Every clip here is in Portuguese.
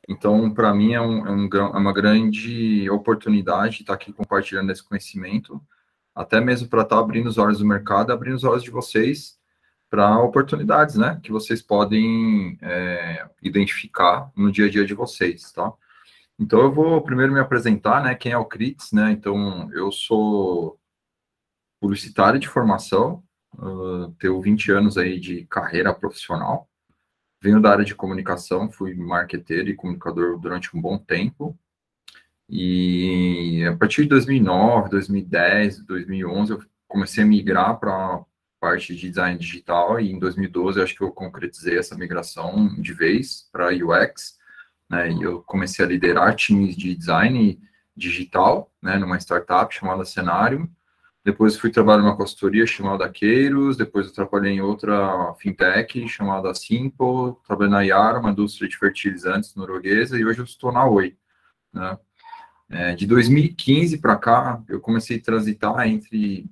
Então, para mim, é uma grande oportunidade estar aqui compartilhando esse conhecimento, até mesmo para estar abrindo os olhos do mercado, abrindo os olhos de vocês para oportunidades, né, que vocês podem identificar no dia a dia de vocês, tá? Então, eu vou primeiro me apresentar, né, quem é o Crits, né? Então, eu sou publicitário de formação, tenho 20 anos aí de carreira profissional, venho da área de comunicação, fui marqueteiro e comunicador durante um bom tempo, e a partir de 2009, 2010, 2011, eu comecei a migrar para a parte de design digital, e em 2012 acho que eu concretizei essa migração de vez para UX, né, e eu comecei a liderar times de design digital, né, numa startup chamada Cenário. Depois fui trabalhar numa consultoria chamada Queiros, depois eu trabalhei em outra fintech chamada Simple, trabalhei na Yara, uma indústria de fertilizantes norueguesa, e hoje eu estou na Oi, né. De 2015 para cá, eu comecei a transitar entre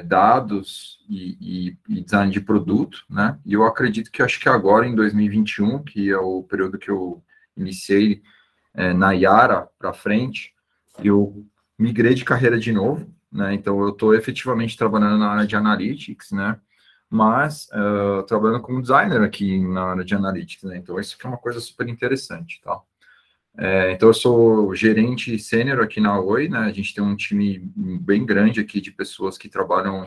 dados e design de produto, né, e eu acredito que acho que agora, em 2021, que é o período que eu iniciei na Yara para frente, eu migrei de carreira de novo, né, então eu estou efetivamente trabalhando na área de Analytics, né, mas trabalhando como designer aqui na área de Analytics, né, então isso que é uma coisa super interessante, tá? Então eu sou gerente sênior aqui na Oi, né, a gente tem um time bem grande aqui de pessoas que trabalham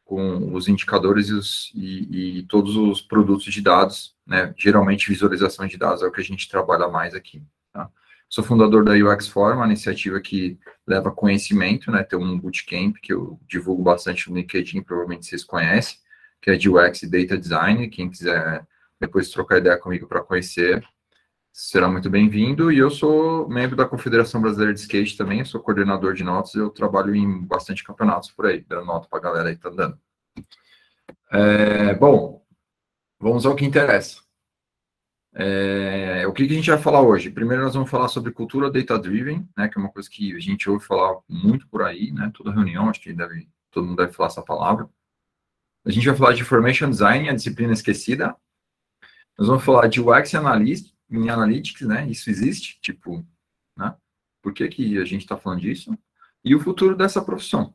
com os indicadores e todos os produtos de dados, né, geralmente visualização de dados é o que a gente trabalha mais aqui, tá? Sou fundador da UX Forum, uma iniciativa que leva conhecimento, né, tem um bootcamp que eu divulgo bastante no LinkedIn, provavelmente vocês conhecem, que é de UX e Data Design, quem quiser depois trocar ideia comigo para conhecer, será muito bem-vindo. E eu sou membro da Confederação Brasileira de Skate também, eu sou coordenador de notas, eu trabalho em bastante campeonatos por aí, dando nota para a galera aí que tá dando. Bom, vamos ao que interessa. O que a gente vai falar hoje? Primeiro nós vamos falar sobre cultura data-driven, né, que é uma coisa que a gente ouve falar muito por aí, né, toda reunião, acho que todo mundo deve falar essa palavra. A gente vai falar de Information Design, a disciplina esquecida. Nós vamos falar de UX em Analytics, né, isso existe, tipo, né, por que a gente está falando disso? E o futuro dessa profissão,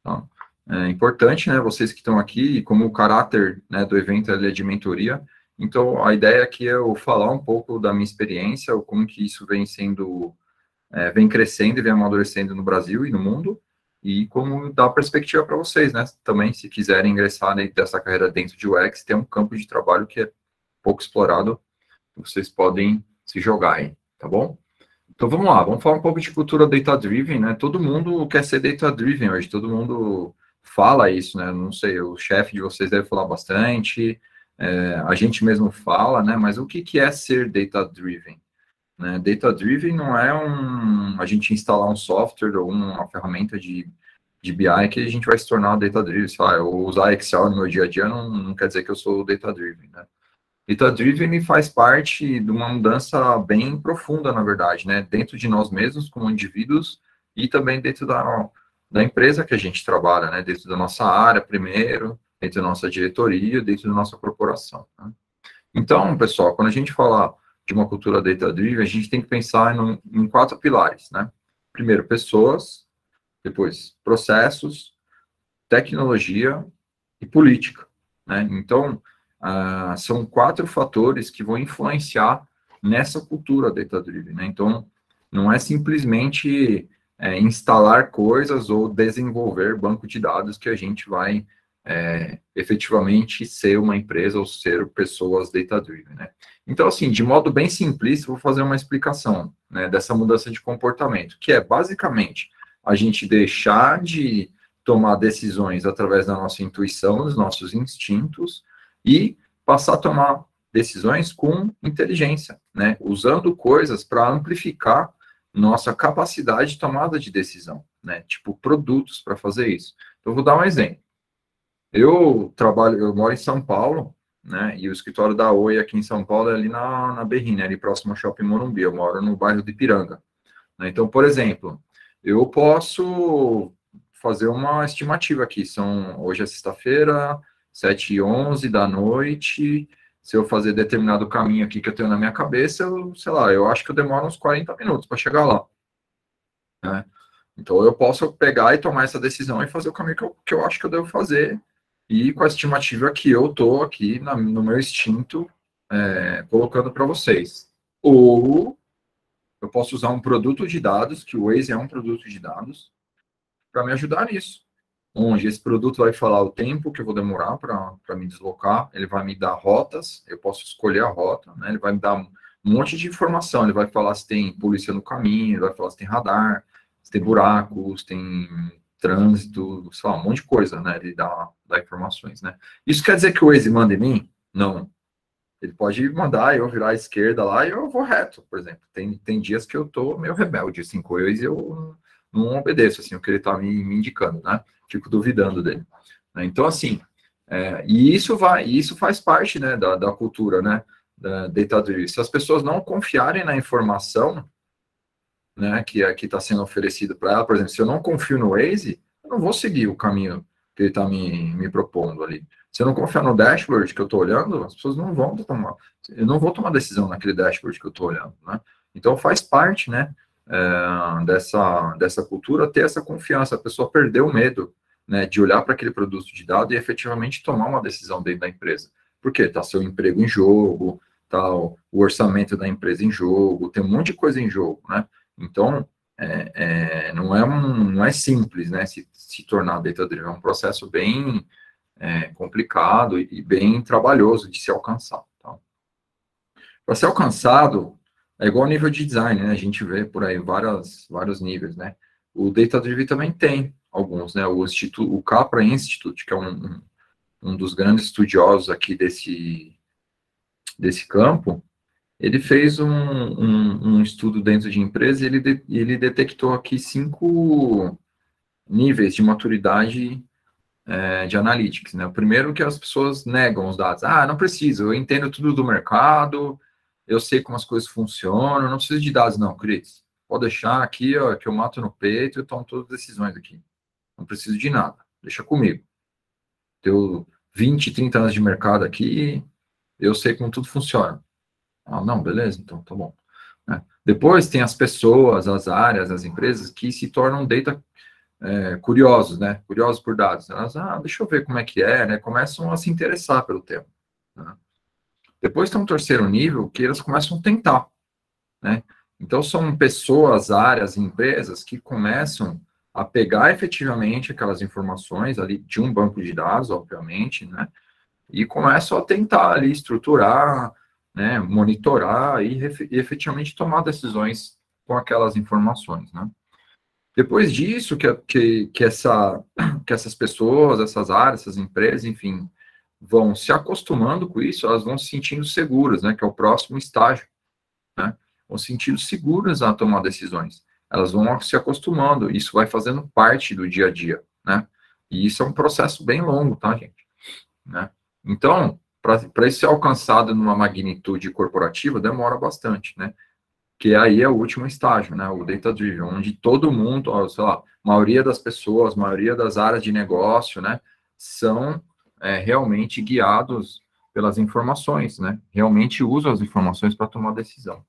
tá? É importante, né, vocês que estão aqui, como o caráter, né, do evento é de mentoria, então a ideia aqui é eu falar um pouco da minha experiência, como que isso vem sendo, vem crescendo e vem amadurecendo no Brasil e no mundo, e como dar perspectiva para vocês, né, também se quiserem ingressar dessa carreira dentro de UX, tem um campo de trabalho que é pouco explorado, vocês podem se jogar aí, tá bom? Então vamos lá, vamos falar um pouco de cultura data-driven, né? Todo mundo quer ser data-driven hoje, todo mundo fala isso, né? Não sei, o chefe de vocês deve falar bastante, a gente mesmo fala, né? Mas o que é ser data-driven? Né? Data-driven não é a gente instalar um software ou uma ferramenta de BI que a gente vai se tornar data-driven. Sei lá, eu usar Excel no meu dia a dia não quer dizer que eu sou data-driven, né? Data-driven faz parte de uma mudança bem profunda, na verdade, né? Dentro de nós mesmos, como indivíduos, e também dentro da empresa que a gente trabalha, né? Dentro da nossa área, primeiro, dentro da nossa diretoria, dentro da nossa corporação. Né? Então, pessoal, quando a gente fala de uma cultura data-driven, a gente tem que pensar em 4 pilares, né? Primeiro, pessoas, depois, processos, tecnologia e política, né? Então, são 4 fatores que vão influenciar nessa cultura data-driven, né? Então, não é simplesmente instalar coisas ou desenvolver banco de dados que a gente vai efetivamente ser uma empresa ou ser pessoas data-driven, né? Então, assim, de modo bem simplista, vou fazer uma explicação, né, dessa mudança de comportamento, que é basicamente a gente deixar de tomar decisões através da nossa intuição, dos nossos instintos, e passar a tomar decisões com inteligência, né? Usando coisas para amplificar nossa capacidade de tomada de decisão, né? Tipo, produtos para fazer isso. Então, vou dar um exemplo. Eu moro em São Paulo, né? E o escritório da Oi aqui em São Paulo é ali na Berrini, ali próximo ao Shopping Morumbi. Eu moro no bairro de Ipiranga, né? Então, por exemplo, eu posso fazer uma estimativa aqui. Hoje é sexta-feira, 7h11 da noite, se eu fazer determinado caminho aqui que eu tenho na minha cabeça, eu, sei lá, eu acho que eu demoro uns 40 minutos para chegar lá, né? Então, eu posso pegar e tomar essa decisão e fazer o caminho que eu acho que eu devo fazer, e com a estimativa que eu estou aqui no meu instinto, colocando para vocês. Ou eu posso usar um produto de dados, que o Waze é um produto de dados, para me ajudar nisso. Onde esse produto vai falar o tempo que eu vou demorar para me deslocar, ele vai me dar rotas, eu posso escolher a rota, né? Ele vai me dar um monte de informação, ele vai falar se tem polícia no caminho, ele vai falar se tem radar, se tem buracos, tem trânsito, sei lá, um monte de coisa, né? Ele dá informações, né? Isso quer dizer que o Waze manda em mim? Não. Ele pode mandar eu virar à esquerda lá e eu vou reto, por exemplo. Tem dias que eu tô meio rebelde, assim, com o Waze eu não obedeço, assim, o que ele tá me indicando, né? Fico duvidando dele. Então, assim, e isso faz parte, né, da cultura, né, da data-driven. Se as pessoas não confiarem na informação, né, que está sendo oferecida para ela, por exemplo, se eu não confio no Waze, eu não vou seguir o caminho que ele está me propondo ali. Se eu não confiar no dashboard que eu estou olhando, as pessoas não vão tomar, eu não vou tomar decisão naquele dashboard que eu estou olhando, né? Então faz parte, né, dessa cultura ter essa confiança, a pessoa perder o medo, né, de olhar para aquele produto de dado e efetivamente tomar uma decisão dentro da empresa. Por quê? Está seu emprego em jogo, está o orçamento da empresa em jogo, tem um monte de coisa em jogo, né? Então, não é simples, né, se tornar data-driven, é um processo bem complicado e bem trabalhoso de se alcançar. Tá? Para ser alcançado, é igual ao nível de design, né, a gente vê por aí vários níveis, né, o data-driven também tem alguns, né, o Capra Institute, que é um dos grandes estudiosos aqui desse campo, ele fez um estudo dentro de empresa e ele detectou aqui 5 níveis de maturidade de analytics, né? O primeiro que as pessoas negam os dados. Ah, não preciso, eu entendo tudo do mercado, eu sei como as coisas funcionam, não preciso de dados não, Cris. Pode deixar aqui, ó, que eu mato no peito e eu tomo todas as decisões aqui. Não preciso de nada, deixa comigo. Tenho 20, 30 anos de mercado aqui, eu sei como tudo funciona. Ah, não, beleza, então tá bom. Depois tem as pessoas, as áreas, as empresas que se tornam data curiosos, né? Curiosos por dados. Elas, deixa eu ver como é que é, né? Começam a se interessar pelo tema. Né? Depois tem um terceiro nível que elas começam a tentar, né? Então são pessoas, áreas, empresas que começam a pegar efetivamente aquelas informações ali de um banco de dados, obviamente, né? E começam a tentar ali estruturar, né, monitorar e efetivamente tomar decisões com aquelas informações, né? Depois disso, que essas pessoas, essas áreas, essas empresas, enfim, vão se acostumando com isso, elas vão se sentindo seguras, né, que é o próximo estágio, né? Vão se sentindo seguras a tomar decisões. Elas vão se acostumando, isso vai fazendo parte do dia a dia, né? E isso é um processo bem longo, tá, gente? Né? Então, para isso ser alcançado numa magnitude corporativa, demora bastante, né? Que aí é o último estágio, né? O data-driven, onde todo mundo, sei lá, a maioria das pessoas, a maioria das áreas de negócio, né? São realmente guiados pelas informações, né? Realmente usam as informações para tomar decisão.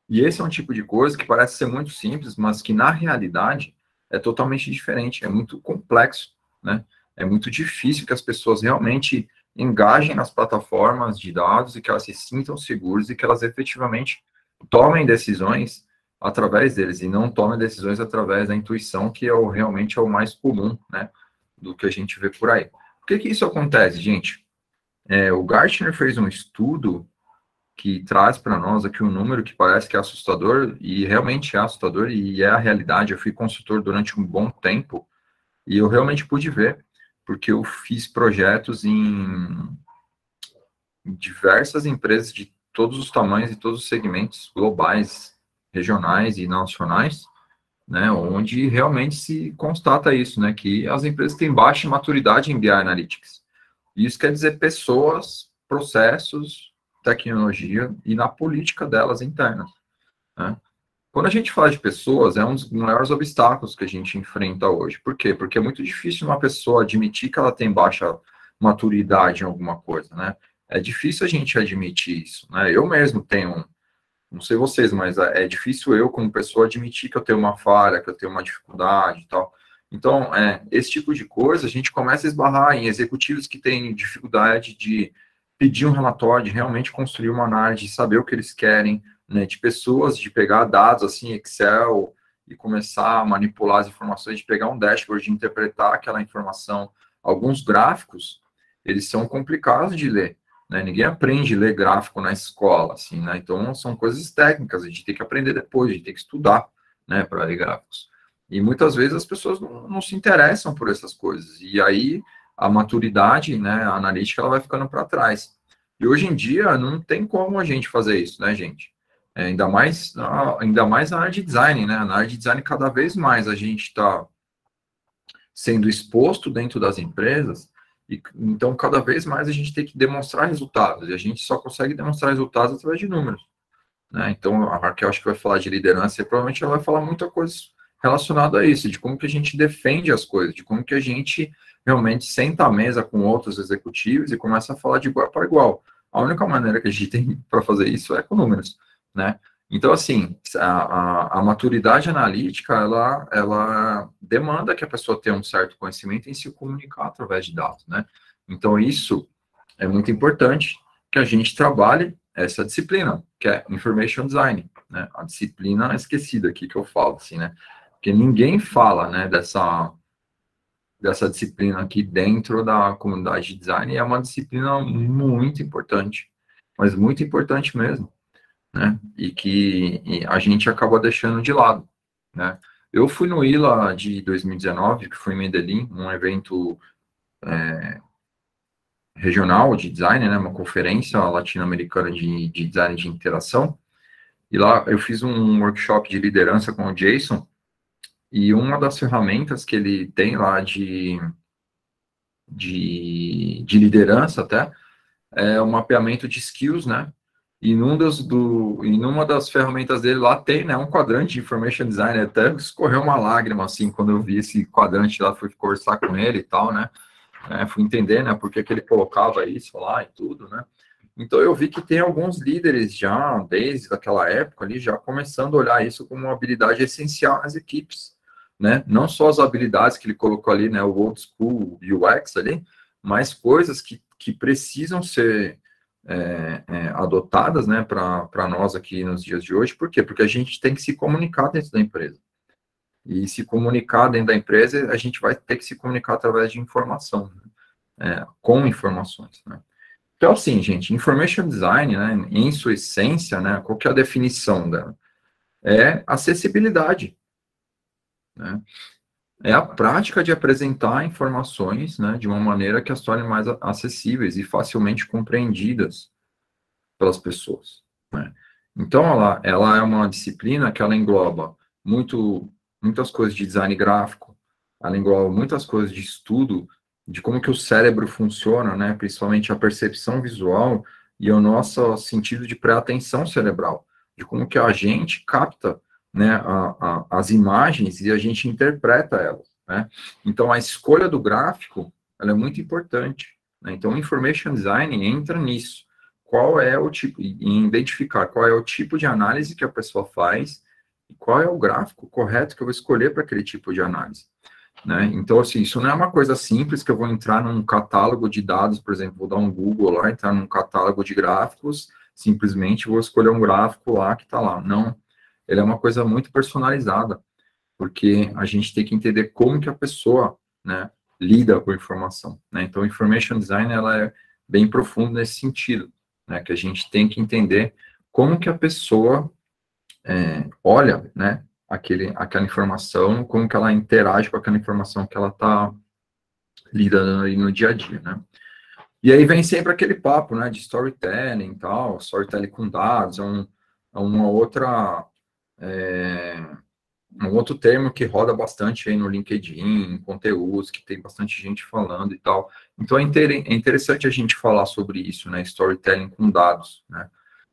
E esse é um tipo de coisa que parece ser muito simples, mas que na realidade é totalmente diferente, é muito complexo, né? É muito difícil que as pessoas realmente engajem nas plataformas de dados e que elas se sintam seguras e que elas efetivamente tomem decisões através deles e não tomem decisões através da intuição, que realmente é o mais comum, né, do que a gente vê por aí. Por que isso acontece, gente? O Gartner fez um estudo que traz para nós aqui um número que parece que é assustador, e realmente é assustador, e é a realidade. Eu fui consultor durante um bom tempo, e eu realmente pude ver, porque eu fiz projetos em diversas empresas de todos os tamanhos e todos os segmentos globais, regionais e nacionais, né, onde realmente se constata isso, né, que as empresas têm baixa maturidade em BI Analytics. Isso quer dizer pessoas, processos, tecnologia e na política delas internas, né? Quando a gente fala de pessoas, é um dos maiores obstáculos que a gente enfrenta hoje. Por quê? Porque é muito difícil uma pessoa admitir que ela tem baixa maturidade em alguma coisa, né? é difícil a gente admitir isso, né? Eu mesmo tenho, não sei vocês, mas é difícil eu, como pessoa, admitir que eu tenho uma falha, que eu tenho uma dificuldade e tal. Então, esse tipo de coisa, a gente começa a esbarrar em executivos que têm dificuldade de pedir um relatório, de realmente construir uma análise, de saber o que eles querem, né, de pessoas, de pegar dados, assim, Excel, e começar a manipular as informações, de pegar um dashboard, de interpretar aquela informação. Alguns gráficos, eles são complicados de ler, né? Ninguém aprende a ler gráfico na escola, assim, né? Então, são coisas técnicas, a gente tem que aprender depois, a gente tem que estudar, né, para ler gráficos. E muitas vezes as pessoas não se interessam por essas coisas. E aí, a maturidade, né, a analítica, ela vai ficando para trás. E hoje em dia, não tem como a gente fazer isso, né, gente? Ainda mais na área de design, né? Na área de design, cada vez mais a gente está sendo exposto dentro das empresas, e então cada vez mais a gente tem que demonstrar resultados, e a gente só consegue demonstrar resultados através de números, né? Então a Raquel acho que vai falar de liderança, e provavelmente ela vai falar muita coisa relacionada a isso, de como que a gente defende as coisas, de como que a gente realmente senta à mesa com outros executivos e começa a falar de igual para igual. A única maneira que a gente tem para fazer isso é com números, né? Então, assim, a maturidade analítica, ela demanda que a pessoa tenha um certo conhecimento em se comunicar através de dados, né? Então, isso é muito importante que a gente trabalhe essa disciplina, que é Information Design, né? A disciplina esquecida aqui que eu falo, assim, né? Porque ninguém fala, né, dessa disciplina aqui dentro da comunidade de design, e é uma disciplina muito importante, mas muito importante mesmo, né? E que a gente acaba deixando de lado, né? Eu fui no ILA de 2019, que foi em Medellín, um evento regional de design, né? Uma conferência latino-americana de design de interação, e lá eu fiz um workshop de liderança com o Jason, e uma das ferramentas que ele tem lá de liderança até, é o mapeamento de skills, né? E numa das ferramentas dele lá tem, né, um quadrante de information design. Até escorreu uma lágrima, assim, quando eu vi esse quadrante lá, fui conversar com ele e tal, né? Fui entender, né, por que ele colocava isso lá e tudo, né? Então eu vi que tem alguns líderes já, desde aquela época ali, já começando a olhar isso como uma habilidade essencial nas equipes, né? Não só as habilidades que ele colocou ali, né, o old school UX ali, mas coisas que precisam ser adotadas, né, para nós aqui nos dias de hoje. Por quê? Porque a gente tem que se comunicar dentro da empresa. E se comunicar dentro da empresa, a gente vai ter que se comunicar através de informação, né, com informações, né. Então, assim, gente, information design, né, em sua essência, né, qual que é a definição dela? É acessibilidade, né? É a prática de apresentar informações, né, de uma maneira que as torne mais acessíveis e facilmente compreendidas pelas pessoas, né? Então, ela é uma disciplina que ela engloba muitas coisas de design gráfico, ela engloba muitas coisas de estudo de como que o cérebro funciona, né, principalmente a percepção visual e o nosso sentido de pré-atenção cerebral, de como que a gente capta, né, as imagens e a gente interpreta elas, né? Então, a escolha do gráfico, ela é muito importante, né? Então, o Information Design entra nisso. Qual é o tipo, em identificar qual é o tipo de análise que a pessoa faz e qual é o gráfico correto que eu vou escolher para aquele tipo de análise, né? Então, assim, isso não é uma coisa simples que eu vou entrar num catálogo de dados, por exemplo, vou dar um Google lá, entrar num catálogo de gráficos, simplesmente vou escolher um gráfico lá que está lá. Não, ele é uma coisa muito personalizada, porque a gente tem que entender como que a pessoa, né, lida com a informação, né? Então, Information Design, ela é bem profundo nesse sentido, né, que a gente tem que entender como que a pessoa olha, né, aquela informação, como que ela interage com aquela informação que ela está lidando aí no dia a dia, né. E aí vem sempre aquele papo, né, de storytelling e tal, storytelling com dados, uma outra, um outro termo que roda bastante aí no LinkedIn, em conteúdos, que tem bastante gente falando e tal. Então, é interessante a gente falar sobre isso, né, storytelling com dados, né.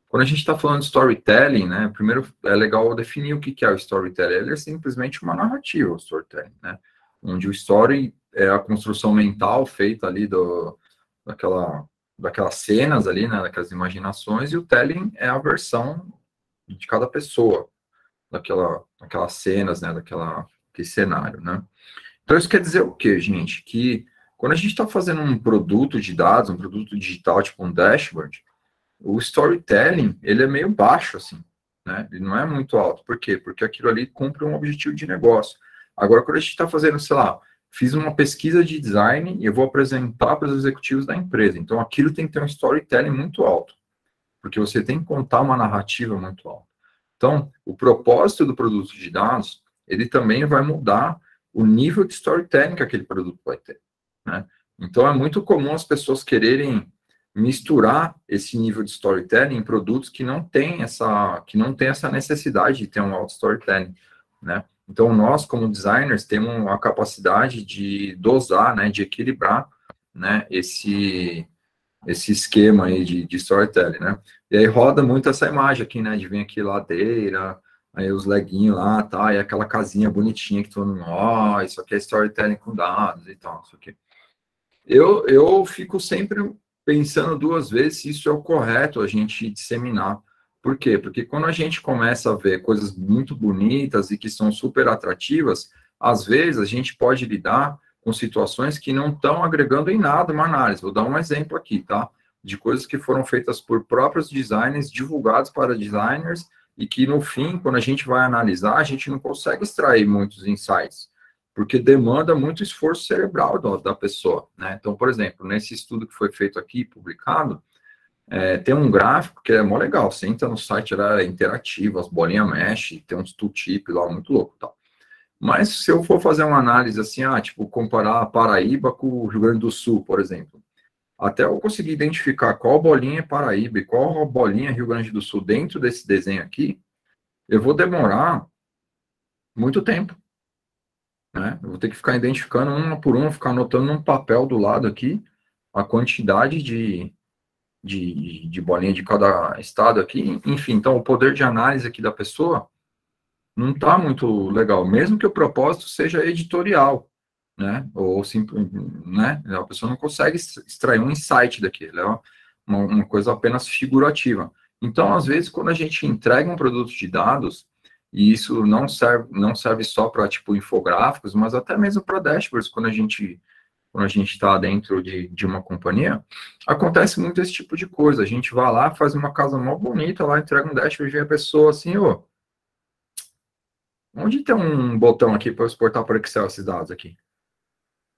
Quando a gente está falando de storytelling, né, primeiro é legal definir o que é o storytelling. Ele é simplesmente uma narrativa, o storytelling, né, onde o story é a construção mental feita ali daquela daquelas cenas ali, né, daquelas imaginações, e o telling é a versão de cada pessoa, daquelas cenas, né, daquele cenário, né. Então, isso quer dizer o quê, gente? Que quando a gente está fazendo um produto de dados, um produto digital, tipo um dashboard, o storytelling, ele é meio baixo, assim, né? Ele não é muito alto. Por quê? Porque aquilo ali cumpre um objetivo de negócio. Agora, quando a gente está fazendo, sei lá, fiz uma pesquisa de design e eu vou apresentar para os executivos da empresa. Então, aquilo tem que ter um storytelling muito alto, porque você tem que contar uma narrativa muito alta. Então, o propósito do produto de dados, ele também vai mudar o nível de storytelling que aquele produto vai ter, né? Então, é muito comum as pessoas quererem misturar esse nível de storytelling em produtos que não têm essa necessidade de ter um alto storytelling, né? Então, nós, como designers, temos a capacidade de dosar, né, de equilibrar, né, esse esquema aí de storytelling, né? E aí roda muito essa imagem aqui, né, de vir aqui ladeira, aí os leguinhos lá, tá, e aquela casinha bonitinha que todo mundo, ó, isso aqui é storytelling com dados e tal, isso aqui. Eu fico sempre pensando duas vezes se isso é o correto a gente disseminar. Por quê? Porque quando a gente começa a ver coisas muito bonitas e que são super atrativas, às vezes a gente pode lidar com situações que não estão agregando em nada uma análise. Vou dar um exemplo aqui, tá? De coisas que foram feitas por próprios designers, divulgados para designers, e que no fim, quando a gente vai analisar, a gente não consegue extrair muitos insights, porque demanda muito esforço cerebral da pessoa, né? Então, por exemplo, nesse estudo que foi feito aqui, publicado, tem um gráfico que é mó legal, você entra no site, era interativo, as bolinhas mexem, tem uns tooltip lá, muito louco, tal. Mas se eu for fazer uma análise assim, tipo, comparar a Paraíba com o Rio Grande do Sul, por exemplo, até eu conseguir identificar qual bolinha é Paraíba e qual bolinha é Rio Grande do Sul dentro desse desenho aqui, eu vou demorar muito tempo, né? Eu vou ter que ficar identificando uma por uma, ficar anotando num papel do lado aqui a quantidade de bolinha de cada estado aqui. Enfim, então o poder de análise aqui da pessoa não está muito legal, mesmo que o propósito seja editorial, né? Ou simples, né? A pessoa não consegue extrair um insight daquilo, é uma coisa apenas figurativa. Então, às vezes, quando a gente entrega um produto de dados, e isso não serve só para, tipo, infográficos, mas até mesmo para dashboards, quando a gente está dentro de uma companhia, acontece muito esse tipo de coisa. A gente vai lá, faz uma casa mó bonita, lá entrega um dashboard e a pessoa assim, ô, onde tem um botão aqui para eu exportar para Excel esses dados aqui?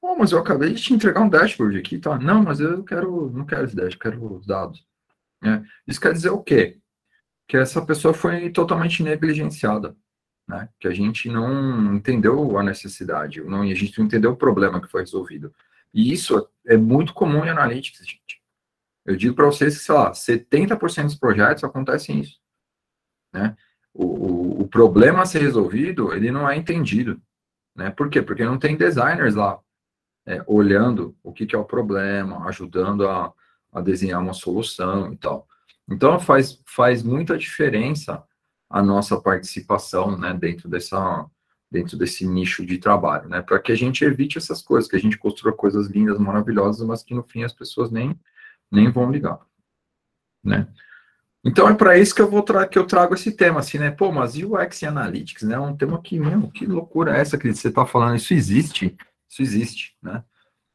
Oh, mas eu acabei de te entregar um dashboard aqui, tá? Não, mas eu não quero esse dashboard, eu quero os dados. Isso quer dizer o quê? Que essa pessoa foi totalmente negligenciada, né? Que a gente não entendeu a necessidade, a gente não entendeu o problema que foi resolvido. E isso é muito comum em analytics, gente. Eu digo para vocês que, sei lá, 70% dos projetos acontecem isso, né? O problema a ser resolvido, ele não é entendido, né? Por quê? Porque não tem designers lá olhando o que é o problema, ajudando a desenhar uma solução e tal. Então, faz muita diferença a nossa participação, né, dentro desse nicho de trabalho, né, para que a gente evite essas coisas, que a gente construa coisas lindas, maravilhosas, mas que no fim as pessoas nem vão ligar, né. Então, é para isso que eu trago esse tema, assim, né, pô, mas UX e Analytics, né, é um tema que, meu, que loucura é essa que você está falando, isso existe, né.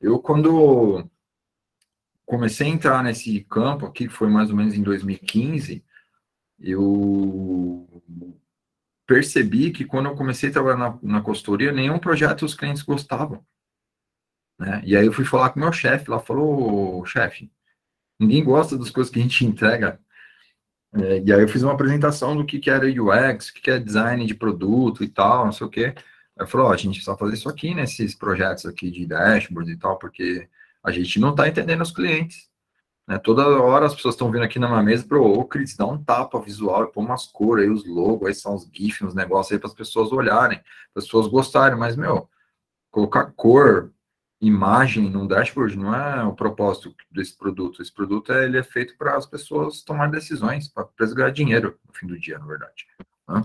Eu, quando comecei a entrar nesse campo aqui, que foi mais ou menos em 2015, eu percebi que quando eu comecei a trabalhar na consultoria, nenhum projeto os clientes gostavam, né? E aí eu fui falar com o meu chefe, lá falou, chefe, ninguém gosta das coisas que a gente entrega. E aí eu fiz uma apresentação do que era UX, o que é design de produto e tal, não sei o quê. Aí eu falei, a gente precisa fazer isso aqui, nesses projetos aqui de dashboard e tal, porque a gente não está entendendo os clientes. Né? Toda hora as pessoas estão vindo aqui na minha mesa para o Cris, dá um tapa visual e pôr umas cores aí, os logos, aí são os GIFs, uns negócios aí para as pessoas olharem, para as pessoas gostarem, mas, meu, colocar cor, imagem num dashboard não é o propósito desse produto. Esse produto ele é feito para as pessoas tomarem decisões, para ganhar dinheiro no fim do dia, na verdade. Né?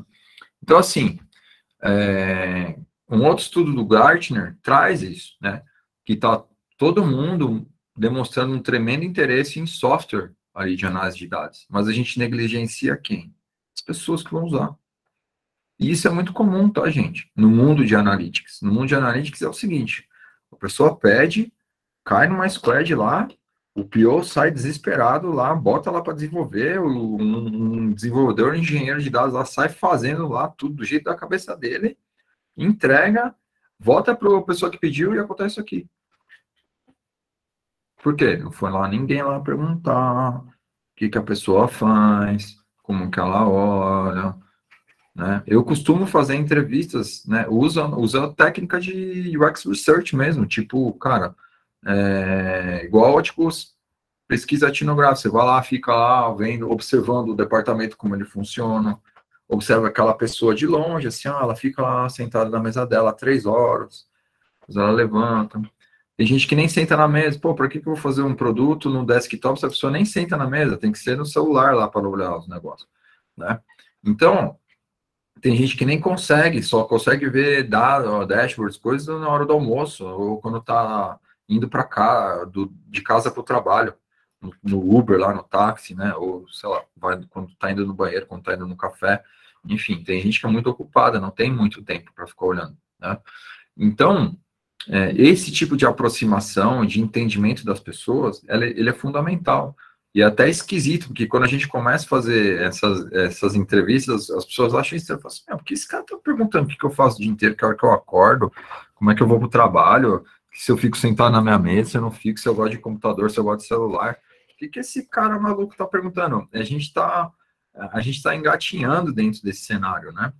Então, assim, um outro estudo do Gartner traz isso, né? Que tá todo mundo demonstrando um tremendo interesse em software ali de análise de dados, mas a gente negligencia quem? As pessoas que vão usar. E isso é muito comum, tá, gente? No mundo de analytics. No mundo de analytics é o seguinte, a pessoa pede, cai numa squad lá, o PO sai desesperado lá, bota lá para desenvolver, um desenvolvedor, um engenheiro de dados lá sai fazendo lá tudo do jeito da cabeça dele, entrega, volta para a pessoa que pediu e acontece isso aqui. Por quê? Não foi lá ninguém lá perguntar o que a pessoa faz, como que ela olha, né? Eu costumo fazer entrevistas, né? Usa a técnica de UX Research mesmo, tipo, cara, igual, tipo, pesquisa etnográfica, você vai lá, fica lá, vendo, observando o departamento, como ele funciona, observa aquela pessoa de longe, assim, ela fica lá sentada na mesa dela 3 horas, depois ela levanta. Tem gente que nem senta na mesa, pô, por que eu vou fazer um produto no desktop se a pessoa nem senta na mesa? Tem que ser no celular lá para olhar os negócios, né? Então, tem gente que nem consegue, só consegue ver dados, dashboards, coisas na hora do almoço, ou quando tá indo para cá, de casa para o trabalho, no Uber, lá no táxi, né? Ou, sei lá, quando tá indo no banheiro, quando tá indo no café. Enfim, tem gente que é muito ocupada, não tem muito tempo para ficar olhando, né? Então, esse tipo de aproximação, de entendimento das pessoas, ele é fundamental. E é até esquisito, porque quando a gente começa a fazer essas entrevistas, as pessoas acham isso, falam assim, porque esse cara está perguntando o que eu faço o dia inteiro, que hora que eu acordo, como é que eu vou para o trabalho, se eu fico sentado na minha mesa, se eu não fico, se eu gosto de computador, se eu gosto de celular. O que esse cara maluco está perguntando? A gente está engatinhando dentro desse cenário, né?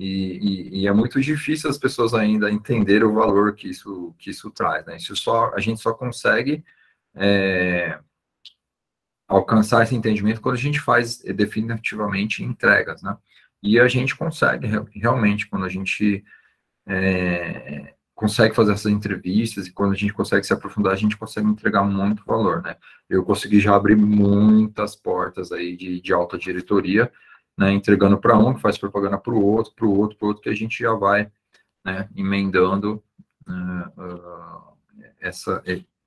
E é muito difícil as pessoas ainda entenderem o valor que isso traz, né? A gente só consegue alcançar esse entendimento quando a gente faz definitivamente entregas, né? E a gente consegue realmente, quando a gente consegue fazer essas entrevistas e quando a gente consegue se aprofundar, a gente consegue entregar muito valor, né? Eu consegui já abrir muitas portas aí de alta diretoria, né? Entregando para um, que faz propaganda para o outro, para o outro, para o outro, que a gente já vai, né, emendando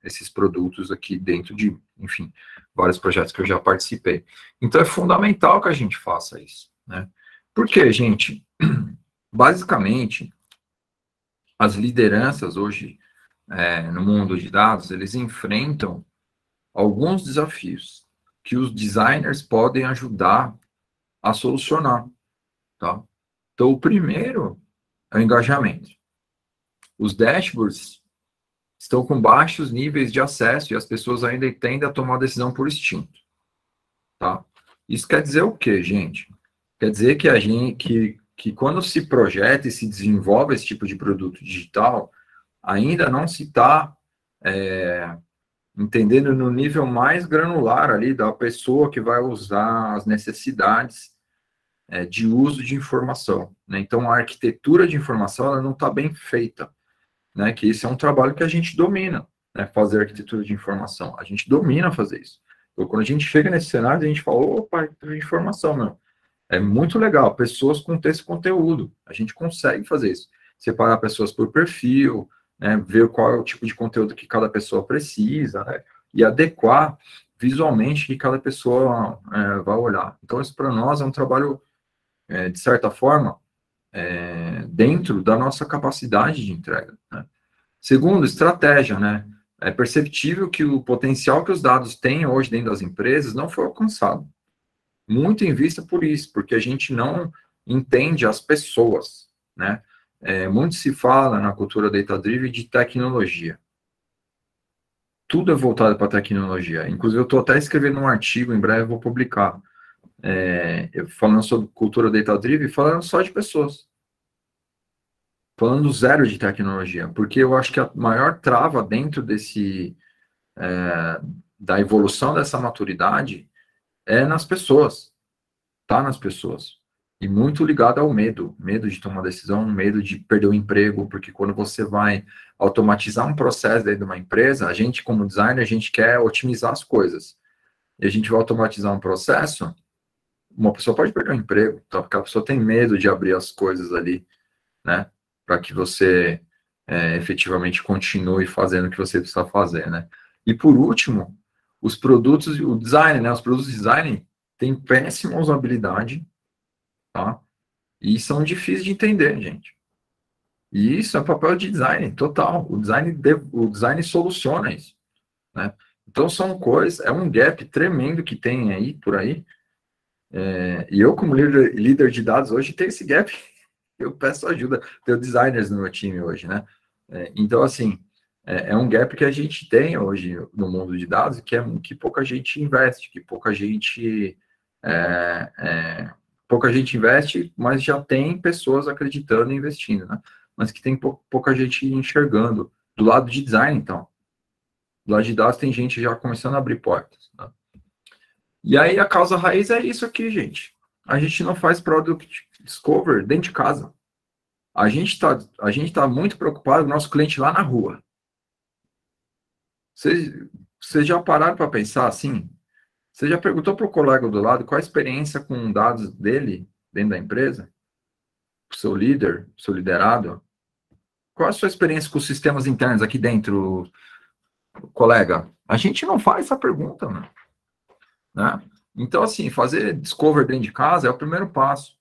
esses produtos aqui dentro de, enfim, vários projetos que eu já participei. Então, é fundamental que a gente faça isso, né? Porque, gente, basicamente, as lideranças hoje, no mundo de dados, eles enfrentam alguns desafios que os designers podem ajudar a solucionar, tá? Então, o primeiro é o engajamento. Os dashboards estão com baixos níveis de acesso e as pessoas ainda tendem a tomar decisão por instinto, tá? Isso quer dizer o quê, gente? Quer dizer que que quando se projeta e se desenvolve esse tipo de produto digital, ainda não se está entendendo no nível mais granular ali da pessoa que vai usar as necessidades de uso de informação, né? Então, a arquitetura de informação ela não está bem feita, né? Que isso é um trabalho que a gente domina, né? Fazer arquitetura de informação, a gente domina fazer isso. Então, quando a gente chega nesse cenário, a gente fala, opa, arquitetura de informação, meu, é muito legal, pessoas com esse conteúdo, a gente consegue fazer isso. Separar pessoas por perfil, né, ver qual é o tipo de conteúdo que cada pessoa precisa, né, e adequar visualmente que cada pessoa vai olhar. Então, isso para nós é um trabalho, de certa forma, dentro da nossa capacidade de entrega, né. Segundo, estratégia, né, é perceptível que o potencial que os dados têm hoje dentro das empresas não foi alcançado. Muito em vista por isso, porque a gente não entende as pessoas, né? Muito se fala na cultura data-driven de tecnologia. Tudo é voltado para tecnologia. Inclusive, eu estou até escrevendo um artigo, em breve eu vou publicar, falando sobre cultura data-driven, falando só de pessoas. Falando zero de tecnologia, porque eu acho que a maior trava dentro da evolução dessa maturidade é nas pessoas. Tá nas pessoas. E muito ligado ao medo. Medo de tomar decisão, medo de perder o emprego, porque quando você vai automatizar um processo dentro de uma empresa, a gente, como designer, a gente quer otimizar as coisas. E a gente vai automatizar um processo, uma pessoa pode perder o emprego, tá? Porque a pessoa tem medo de abrir as coisas ali, né? Para que você efetivamente continue fazendo o que você precisa fazer, né? E por último, os produtos, o design, né? Os produtos de design têm péssima usabilidade, tá? E são difíceis de entender, gente. E isso é papel de design, total. O design soluciona isso, né? Então são coisas, é um gap tremendo que tem aí, por aí. E eu, como líder de dados hoje, tenho esse gap. Eu peço ajuda. Tenho designers no meu time hoje, né? Então, assim, é um gap que a gente tem hoje no mundo de dados, que pouca gente investe, que pouca gente investe, mas já tem pessoas acreditando e investindo, né? Mas que tem pouca gente enxergando. Do lado de design, então. Do lado de dados tem gente já começando a abrir portas, né? E aí a causa raiz é isso aqui, gente. A gente não faz product discover dentro de casa. A gente tá muito preocupado com o nosso cliente lá na rua. Vocês já pararam para pensar assim? Você já perguntou para o colega do lado qual a experiência com dados dele dentro da empresa? O seu líder, o seu liderado? Qual a sua experiência com os sistemas internos aqui dentro, colega? A gente não faz essa pergunta, né? Então, assim, fazer discover dentro de casa é o primeiro passo,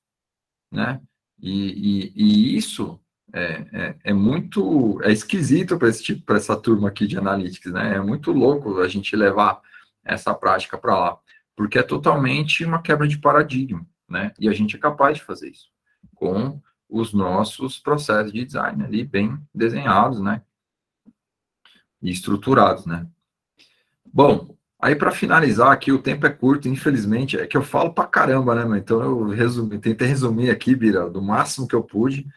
né? E isso é esquisito para essa turma aqui de analytics, né? É muito louco a gente levar essa prática para lá, porque é totalmente uma quebra de paradigma, né? E a gente é capaz de fazer isso com os nossos processos de design ali bem desenhados, né? E estruturados, né? Bom, aí para finalizar aqui, o tempo é curto, infelizmente, é que eu falo para caramba, né? Então tentei resumir aqui, Bira, do máximo que eu pude.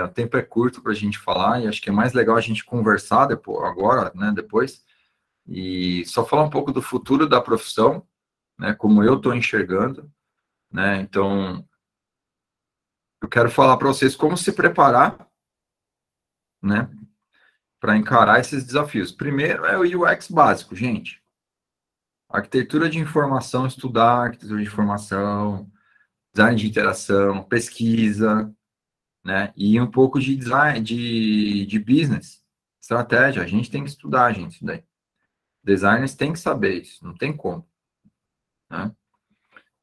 O tempo é curto para a gente falar e acho que é mais legal a gente conversar depois, agora, né? Depois, e só falar um pouco do futuro da profissão, né? Como eu estou enxergando, né? Então, eu quero falar para vocês como se preparar, né? Para encarar esses desafios. Primeiro é o UX básico, gente. Arquitetura de informação, estudar arquitetura de informação, design de interação, pesquisa, né? E um pouco de design, de business, estratégia. A gente tem que estudar, gente, isso daí. Designers têm que saber isso, não tem como, né?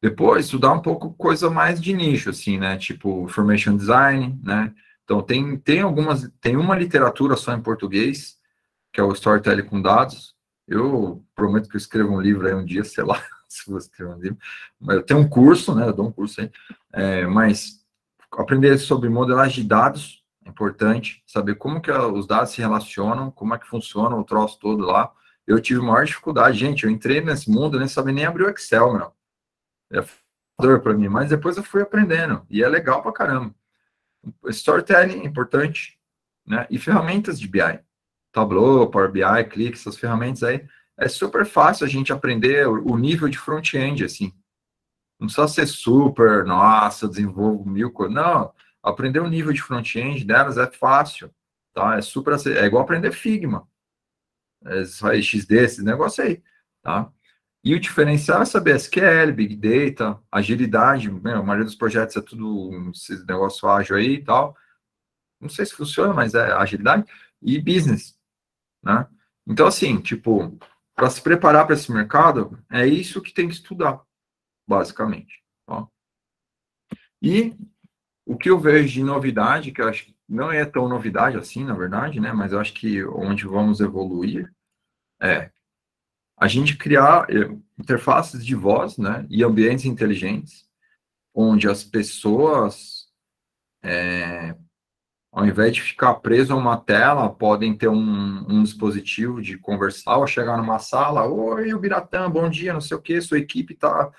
Depois, estudar um pouco coisa mais de nicho, assim, né? Tipo, information design, né? Então, tem uma literatura só em português, que é o Storytelling com Dados. Eu prometo que eu escrevo um livro aí um dia, sei lá, se vou escrever um livro. Mas eu tenho um curso, né? Eu dou um curso aí. Mas aprender sobre modelagem de dados é importante, saber como que os dados se relacionam, como é que funciona o troço todo lá. Eu tive maior dificuldade, gente, eu entrei nesse mundo, eu nem sabia nem abrir o Excel, meu. É dor para mim, mas depois eu fui aprendendo, e é legal pra caramba. Storytelling é importante, né? E ferramentas de BI. Tableau, Power BI, Click, essas ferramentas aí, é super fácil a gente aprender o nível de front-end, assim. Não precisa ser super, nossa, eu desenvolvo mil coisas. Não, aprender o nível de front-end delas é fácil, tá? É igual aprender Figma, XD, esse negócio aí, tá? E o diferencial é saber SQL, Big Data, agilidade, né? A maioria dos projetos é tudo esse negócio ágil aí e tal. Não sei se funciona, mas é agilidade e business, né? Então, assim, tipo, para se preparar para esse mercado, é isso que tem que estudar, basicamente, tá? E o que eu vejo de novidade, que eu acho que não é tão novidade assim, na verdade, né? Mas eu acho que onde vamos evoluir é a gente criar interfaces de voz, né? E ambientes inteligentes, onde as pessoas, ao invés de ficar preso a uma tela, podem ter um dispositivo de conversar ou chegar numa sala, oi, o Biratã, bom dia, não sei o quê, sua equipe está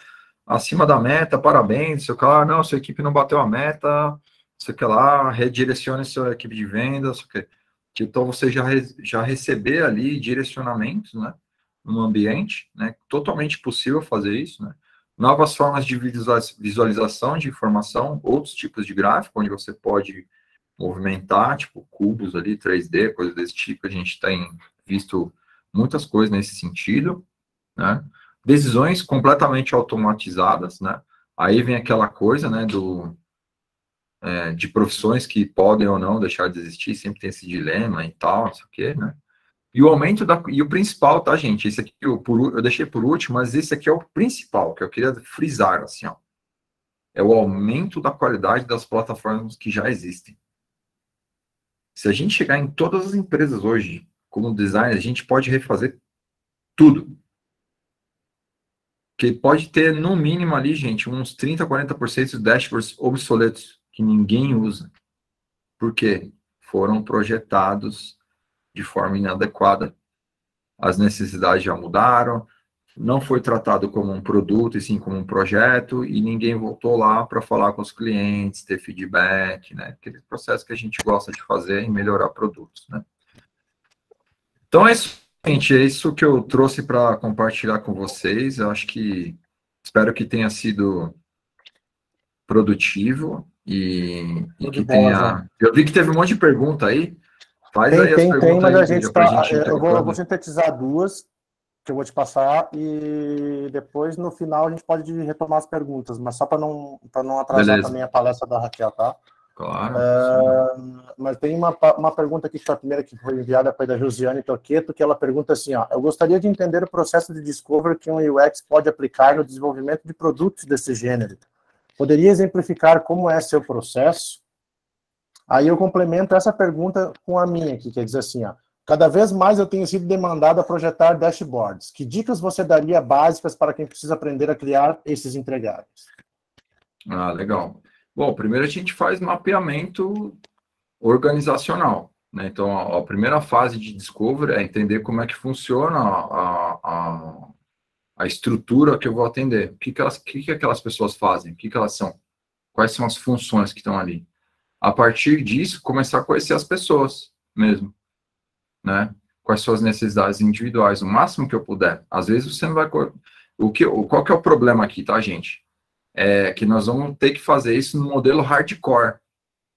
acima da meta, parabéns, seu cara, não, sua equipe não bateu a meta, sei que lá, redirecione sua equipe de vendas, sei que. Então, você já receber ali direcionamentos, né, no ambiente, né, totalmente possível fazer isso, né, novas formas de visualização de informação, outros tipos de gráfico, onde você pode movimentar, tipo, cubos ali, 3D, coisas desse tipo, a gente tem visto muitas coisas nesse sentido, né, decisões completamente automatizadas, né? Aí vem aquela coisa, né, de profissões que podem ou não deixar de existir, sempre tem esse dilema e tal, não sei o quê, né? E o aumento e o principal, tá, gente? Esse aqui eu deixei por último, mas esse aqui é o principal, que eu queria frisar, assim, ó. É o aumento da qualidade das plataformas que já existem. Se a gente chegar em todas as empresas hoje, como designer, a gente pode refazer tudo. Que pode ter, no mínimo ali, gente, uns 30%, 40% de dashboards obsoletos, que ninguém usa. Por quê? Foram projetados de forma inadequada. As necessidades já mudaram, não foi tratado como um produto, e sim como um projeto, e ninguém voltou lá para falar com os clientes, ter feedback, né? Aquele processo que a gente gosta de fazer em melhorar produtos, né? Então é isso, gente, é isso que eu trouxe para compartilhar com vocês. Eu acho que espero que tenha sido produtivo e que bola, tenha. João. Eu vi que teve um monte de pergunta aí. Faz aí as perguntas mas aí, a gente para a tá. gente ir Eu vou trocando. sintetizar duas que eu vou te passar e depois no final a gente pode retomar as perguntas, mas só para não atrasar Beleza. também a palestra da Raquel, tá? Claro. Mas tem uma pergunta aqui, que foi a primeira que foi enviada, foi da Josiane Toqueto, que ela pergunta assim, ó, eu gostaria de entender o processo de discovery que um UX pode aplicar no desenvolvimento de produtos desse gênero. Poderia exemplificar como é seu processo? Aí eu complemento essa pergunta com a minha aqui, quer dizer assim, ó, cada vez mais eu tenho sido demandado a projetar dashboards. Que dicas você daria básicas para quem precisa aprender a criar esses entregáveis? Ah, legal. Bom, primeiro a gente faz mapeamento organizacional, né? Então, a primeira fase de discovery é entender como é que funciona a estrutura que eu vou atender. O que aquelas pessoas fazem? O que elas são? Quais são as funções que estão ali? A partir disso, começar a conhecer as pessoas mesmo, né? Quais são as necessidades individuais, o máximo que eu puder. Às vezes você não vai... Qual que é o problema aqui, tá, gente? É que nós vamos ter que fazer isso no modelo hardcore.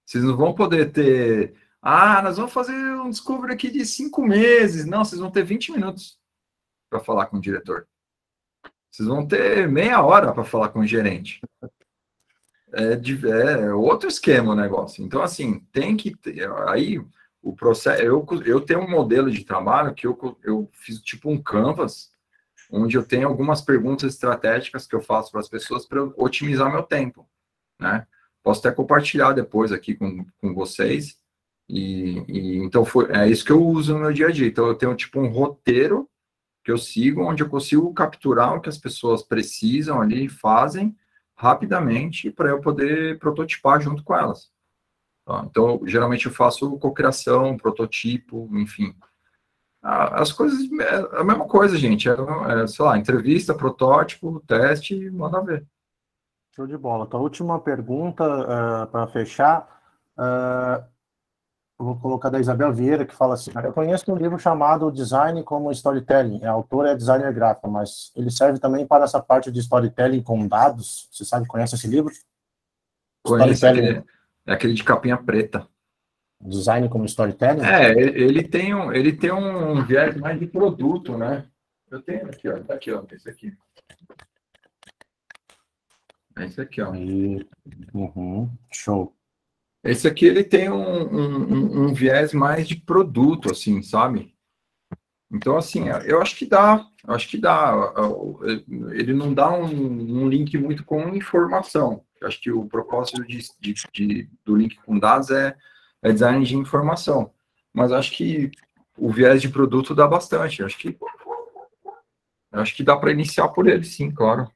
Vocês não vão poder ter... nós vamos fazer um discovery aqui de 5 meses. Não, vocês vão ter 20 minutos para falar com o diretor. Vocês vão ter meia hora para falar com o gerente. É outro esquema o negócio. Então, assim, tem que ter... Aí, o processo... Eu tenho um modelo de trabalho que eu fiz tipo um canvas, onde eu tenho algumas perguntas estratégicas que eu faço para as pessoas para otimizar meu tempo, né? Posso até compartilhar depois aqui com vocês. Então, é isso que eu uso no meu dia a dia. Então, eu tenho tipo um roteiro que eu sigo, onde eu consigo capturar o que as pessoas precisam ali, fazem rapidamente, para eu poder prototipar junto com elas. Tá? Então, geralmente eu faço cocriação, prototipo, enfim. As coisas, é a mesma coisa, gente. Sei lá, entrevista, protótipo, teste, manda ver. Show de bola. Então, a última pergunta, para fechar, eu vou colocar da Isabel Vieira, que fala assim, eu conheço um livro chamado Design como Storytelling. A autora é designer gráfica, mas ele serve também para essa parte de storytelling com dados. Você sabe, conhece esse livro? Conheço aquele de capinha preta. Design como Storytelling? Ele tem um viés mais de produto, né? Eu tenho aqui, ó. Tá aqui, ó. Esse aqui. É esse aqui, ó. Show. Esse aqui, ele tem um viés mais de produto, assim, sabe? Então, assim, eu acho que dá. Eu acho que dá. Ele não dá um link muito com informação. Eu acho que o propósito do link com dados é design de informação. Mas acho que o viés de produto dá bastante. Eu acho que dá para iniciar por ele, sim, claro.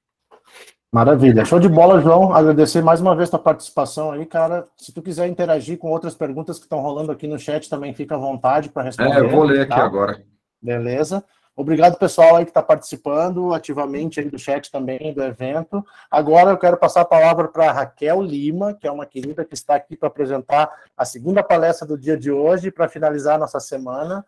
Maravilha. Show de bola, João. Agradecer mais uma vez a tua participação aí, cara. Se tu quiser interagir com outras perguntas que estão rolando aqui no chat, também fica à vontade para responder. Eu vou ler aqui agora. Beleza. Obrigado, pessoal, aí que está participando ativamente aí do chat também do evento. Agora eu quero passar a palavra para a Raquel Lima, que é uma querida que está aqui para apresentar a segunda palestra do dia de hoje, para finalizar a nossa semana.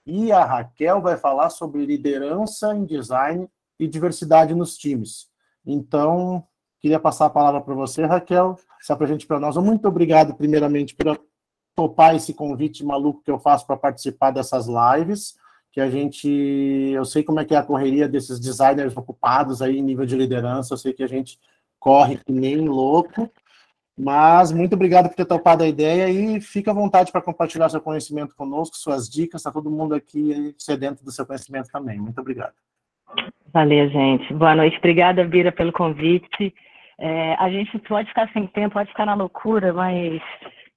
E a Raquel vai falar sobre liderança em design e diversidade nos times. Então, queria passar a palavra para você, Raquel, se apresente para nós. Muito obrigado, primeiramente, por topar esse convite maluco que eu faço para participar dessas lives, que eu sei como é que é a correria desses designers ocupados aí em nível de liderança, eu sei que a gente corre que nem louco, Mas muito obrigado por ter topado a ideia e fica à vontade para compartilhar seu conhecimento conosco, suas dicas, está todo mundo aqui sedento do seu conhecimento também. Muito obrigado. Valeu, gente. Boa noite. Obrigada, Bira, pelo convite. A gente pode ficar sem tempo, pode ficar na loucura, mas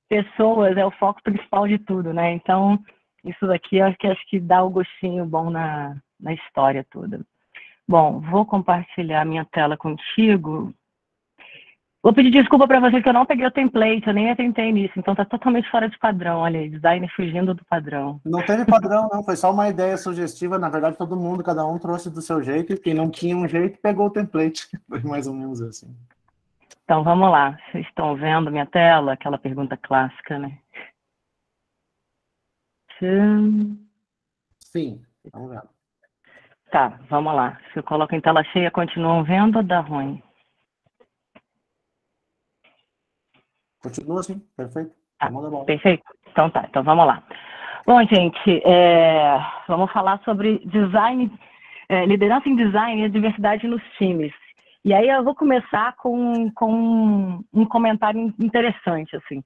pessoas é o foco principal de tudo, né? Então, isso daqui acho que dá o gostinho bom na história toda. Bom, vou compartilhar minha tela contigo. Vou pedir desculpa para vocês que eu não peguei o template, eu nem atentei nisso, então tá totalmente fora de padrão. Olha aí, design fugindo do padrão. Não teve padrão, não, foi só uma ideia sugestiva. Na verdade, todo mundo, cada um trouxe do seu jeito, e quem não tinha um jeito, pegou o template. Foi mais ou menos assim. Então, vamos lá. Vocês estão vendo minha tela? Aquela pergunta clássica, né? Sim, vamos ver. Tá, vamos lá. Se eu coloco em tela cheia, continuam vendo ou dá ruim? Continua assim, perfeito. Ah, perfeito? Então tá, então vamos lá. Bom, gente, vamos falar sobre design, liderança em design e diversidade nos times. E aí eu vou começar com um comentário interessante, assim.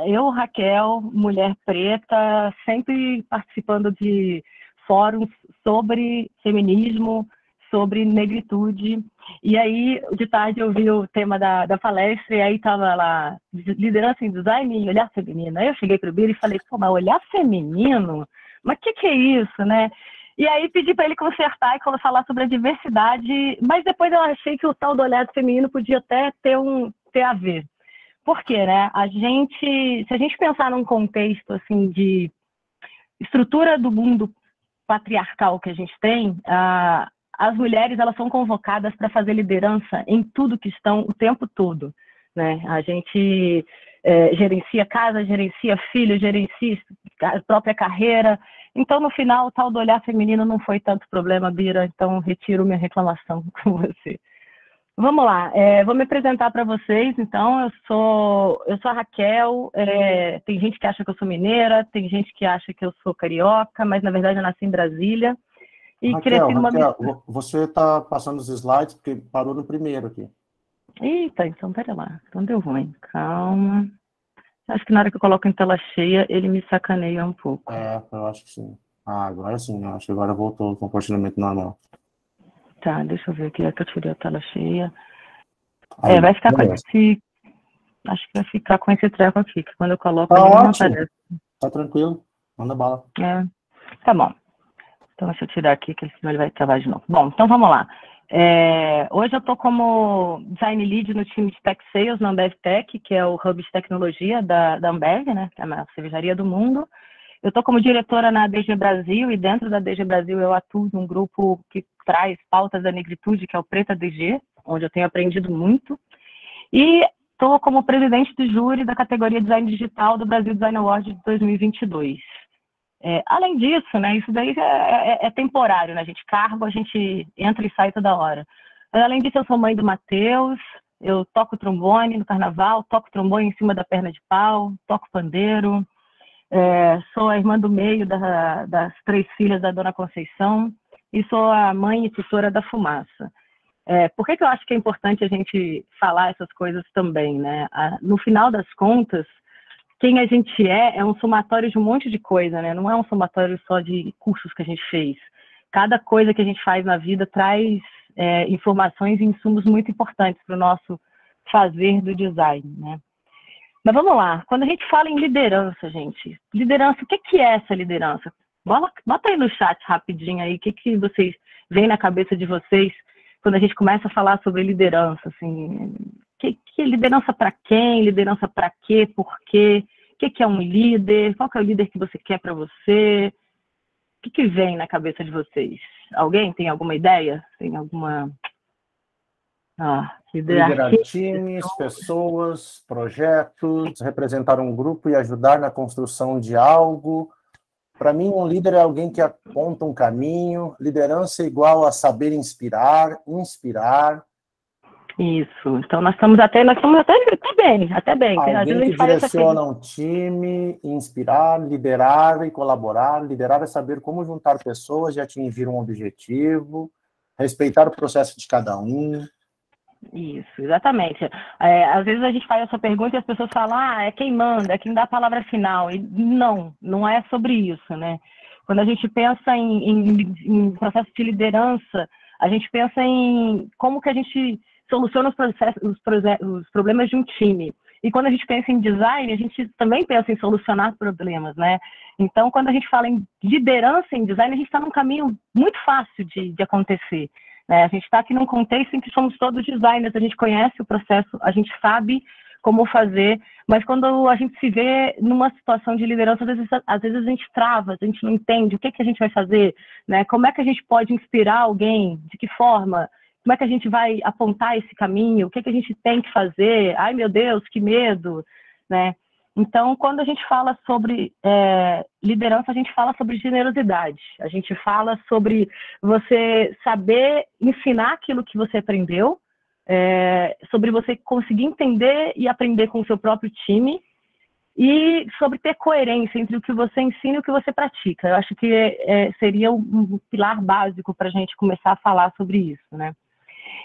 Eu, Raquel, mulher preta, sempre participando de fóruns sobre feminismo, sobre negritude. E aí, de tarde, eu vi o tema da palestra, e aí estava lá, liderança em design e olhar feminino. Aí eu cheguei para o Bira e falei, pô, mas olhar feminino? Mas o que é isso, né? E aí pedi para ele consertar e falar sobre a diversidade, mas depois eu achei que o tal do olhar feminino podia até ter a ver. Por quê, né? Se a gente pensar num contexto assim, de estrutura do mundo patriarcal que a gente tem, as mulheres elas são convocadas para fazer liderança em tudo que estão o tempo todo, né? A gente gerencia casa, gerencia filho, gerencia a própria carreira. Então, no final, o tal do olhar feminino não foi tanto problema, Bira, então retiro minha reclamação com você. Vamos lá, vou me apresentar para vocês, então, eu sou a Raquel, tem gente que acha que eu sou mineira, tem gente que acha que eu sou carioca, mas na verdade eu nasci em Brasília. E Raquel, você está passando os slides porque parou no primeiro aqui. Eita, então pera lá, então deu ruim, calma. Acho que na hora que eu coloco em tela cheia, ele me sacaneia um pouco. Eu acho que sim. Agora sim, acho que agora voltou o comportamento normal. Tá, deixa eu ver aqui, é que eu tirei a tela cheia. Aí, vai ficar acho que vai ficar com esse treco aqui, que quando eu coloco ele não aparece. Tá tranquilo, manda bala. Tá bom. Então, deixa eu tirar aqui, que senão ele vai travar de novo. Bom, então vamos lá. Hoje eu estou como Design Lead no time de Tech Sales na Ambev Tech, que é o hub de tecnologia da Ambev, né, que é a maior cervejaria do mundo. Eu estou como diretora na DG Brasil, e dentro da DG Brasil eu atuo num grupo que traz pautas da negritude, que é o Preta DG, onde eu tenho aprendido muito. E estou como presidente do júri da categoria Design Digital do Brasil Design Award de 2022. Além disso, né, isso daí é temporário, né, gente? Cargo, a gente entra e sai toda hora. Mas, além disso, eu sou mãe do Matheus, eu toco trombone no carnaval, toco trombone em cima da perna de pau, toco pandeiro, sou a irmã do meio das 3 filhas da Dona Conceição e sou a mãe e tutora da Fumaça. Por que eu acho que é importante a gente falar essas coisas também, né? No final das contas, quem a gente é um somatório de um monte de coisa, né? Não é um somatório só de cursos que a gente fez. Cada coisa que a gente faz na vida traz informações e insumos muito importantes para o nosso fazer do design, né? Mas vamos lá, quando a gente fala em liderança, gente, liderança, o que é essa liderança? Bota aí no chat rapidinho aí, o que vocês veem na cabeça de vocês quando a gente começa a falar sobre liderança, assim, que liderança para quem, liderança para quê, por quê, o que é um líder, qual que é o líder que você quer para você, o que vem na cabeça de vocês? Alguém tem alguma ideia? Tem alguma... Liderar times, pessoas, projetos, representar um grupo e ajudar na construção de algo. Para mim, um líder é alguém que aponta um caminho. Liderança é igual a saber inspirar. Isso. Então, nós estamos até bem. Alguém que direciona um time, inspirar, liderar e colaborar. Liderar é saber como juntar pessoas e atingir um objetivo. Respeitar o processo de cada um. Isso, exatamente. Às vezes a gente faz essa pergunta e as pessoas falam, é quem manda, é quem dá a palavra final. E não é sobre isso, né? Quando a gente pensa em processo de liderança, a gente pensa em como que a gente soluciona os problemas de um time. E quando a gente pensa em design, a gente também pensa em solucionar problemas, né? Então, quando a gente fala em liderança em design, a gente está num caminho muito fácil de acontecer. A gente está aqui num contexto em que somos todos designers, a gente conhece o processo, a gente sabe como fazer, mas quando a gente se vê numa situação de liderança, às vezes a gente trava, a gente não entende o que a gente vai fazer, né? Como é que a gente pode inspirar alguém, de que forma, como é que a gente vai apontar esse caminho, o que a gente tem que fazer, ai meu Deus, que medo, né? Então, quando a gente fala sobre liderança, a gente fala sobre generosidade. A gente fala sobre você saber ensinar aquilo que você aprendeu, sobre você conseguir entender e aprender com o seu próprio time e sobre ter coerência entre o que você ensina e o que você pratica. Eu acho que seria um pilar básico para a gente começar a falar sobre isso, né?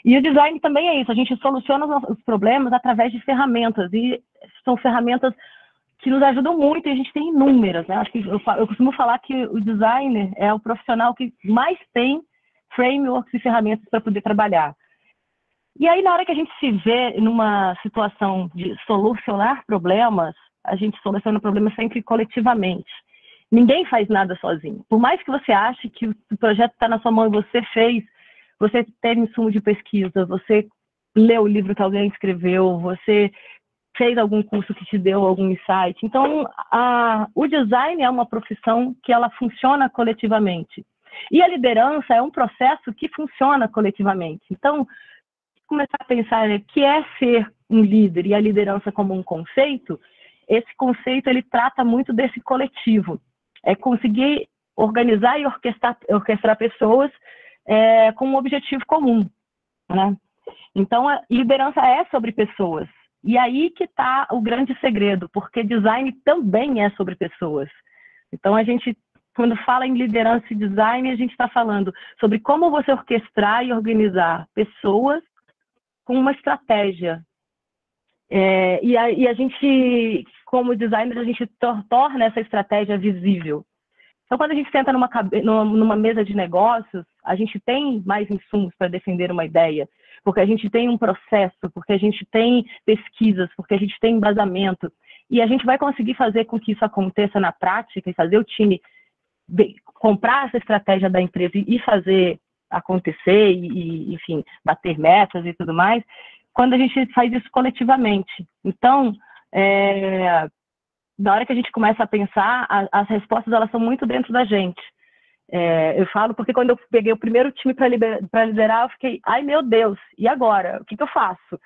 E o design também é isso. A gente soluciona os problemas através de ferramentas. E são ferramentas que nos ajudam muito, e a gente tem inúmeras, né? Acho que eu costumo falar que o designer é o profissional que mais tem frameworks e ferramentas para poder trabalhar. E aí, na hora que a gente se vê numa situação de solucionar problemas, a gente soluciona problemas sempre coletivamente. Ninguém faz nada sozinho. Por mais que você ache que o projeto está na sua mão e você fez, você teve insumo de pesquisa, você leu o livro que alguém escreveu, você fez algum curso que te deu algum insight. Então, o design é uma profissão que ela funciona coletivamente. E a liderança é um processo que funciona coletivamente. Então, começar a pensar que é ser um líder e a liderança como um conceito, esse conceito ele trata muito desse coletivo. É conseguir organizar e orquestrar pessoas com um objetivo comum, né? Então, a liderança é sobre pessoas. E aí que está o grande segredo, porque design também é sobre pessoas. Então, a gente, quando fala em liderança e design, a gente está falando sobre como você orquestrar e organizar pessoas com uma estratégia. E a gente, como designer, a gente torna essa estratégia visível. Então, quando a gente senta numa mesa de negócios, a gente tem mais insumos para defender uma ideia, porque a gente tem um processo, porque a gente tem pesquisas, porque a gente tem embasamento. E a gente vai conseguir fazer com que isso aconteça na prática e fazer o time comprar essa estratégia da empresa e fazer acontecer e, enfim, bater metas e tudo mais, quando a gente faz isso coletivamente. Então, na hora que a gente começa a pensar, as respostas elas são muito dentro da gente. Eu falo porque quando eu peguei o primeiro time para liderar, eu fiquei, ai meu Deus, e agora? O que eu faço?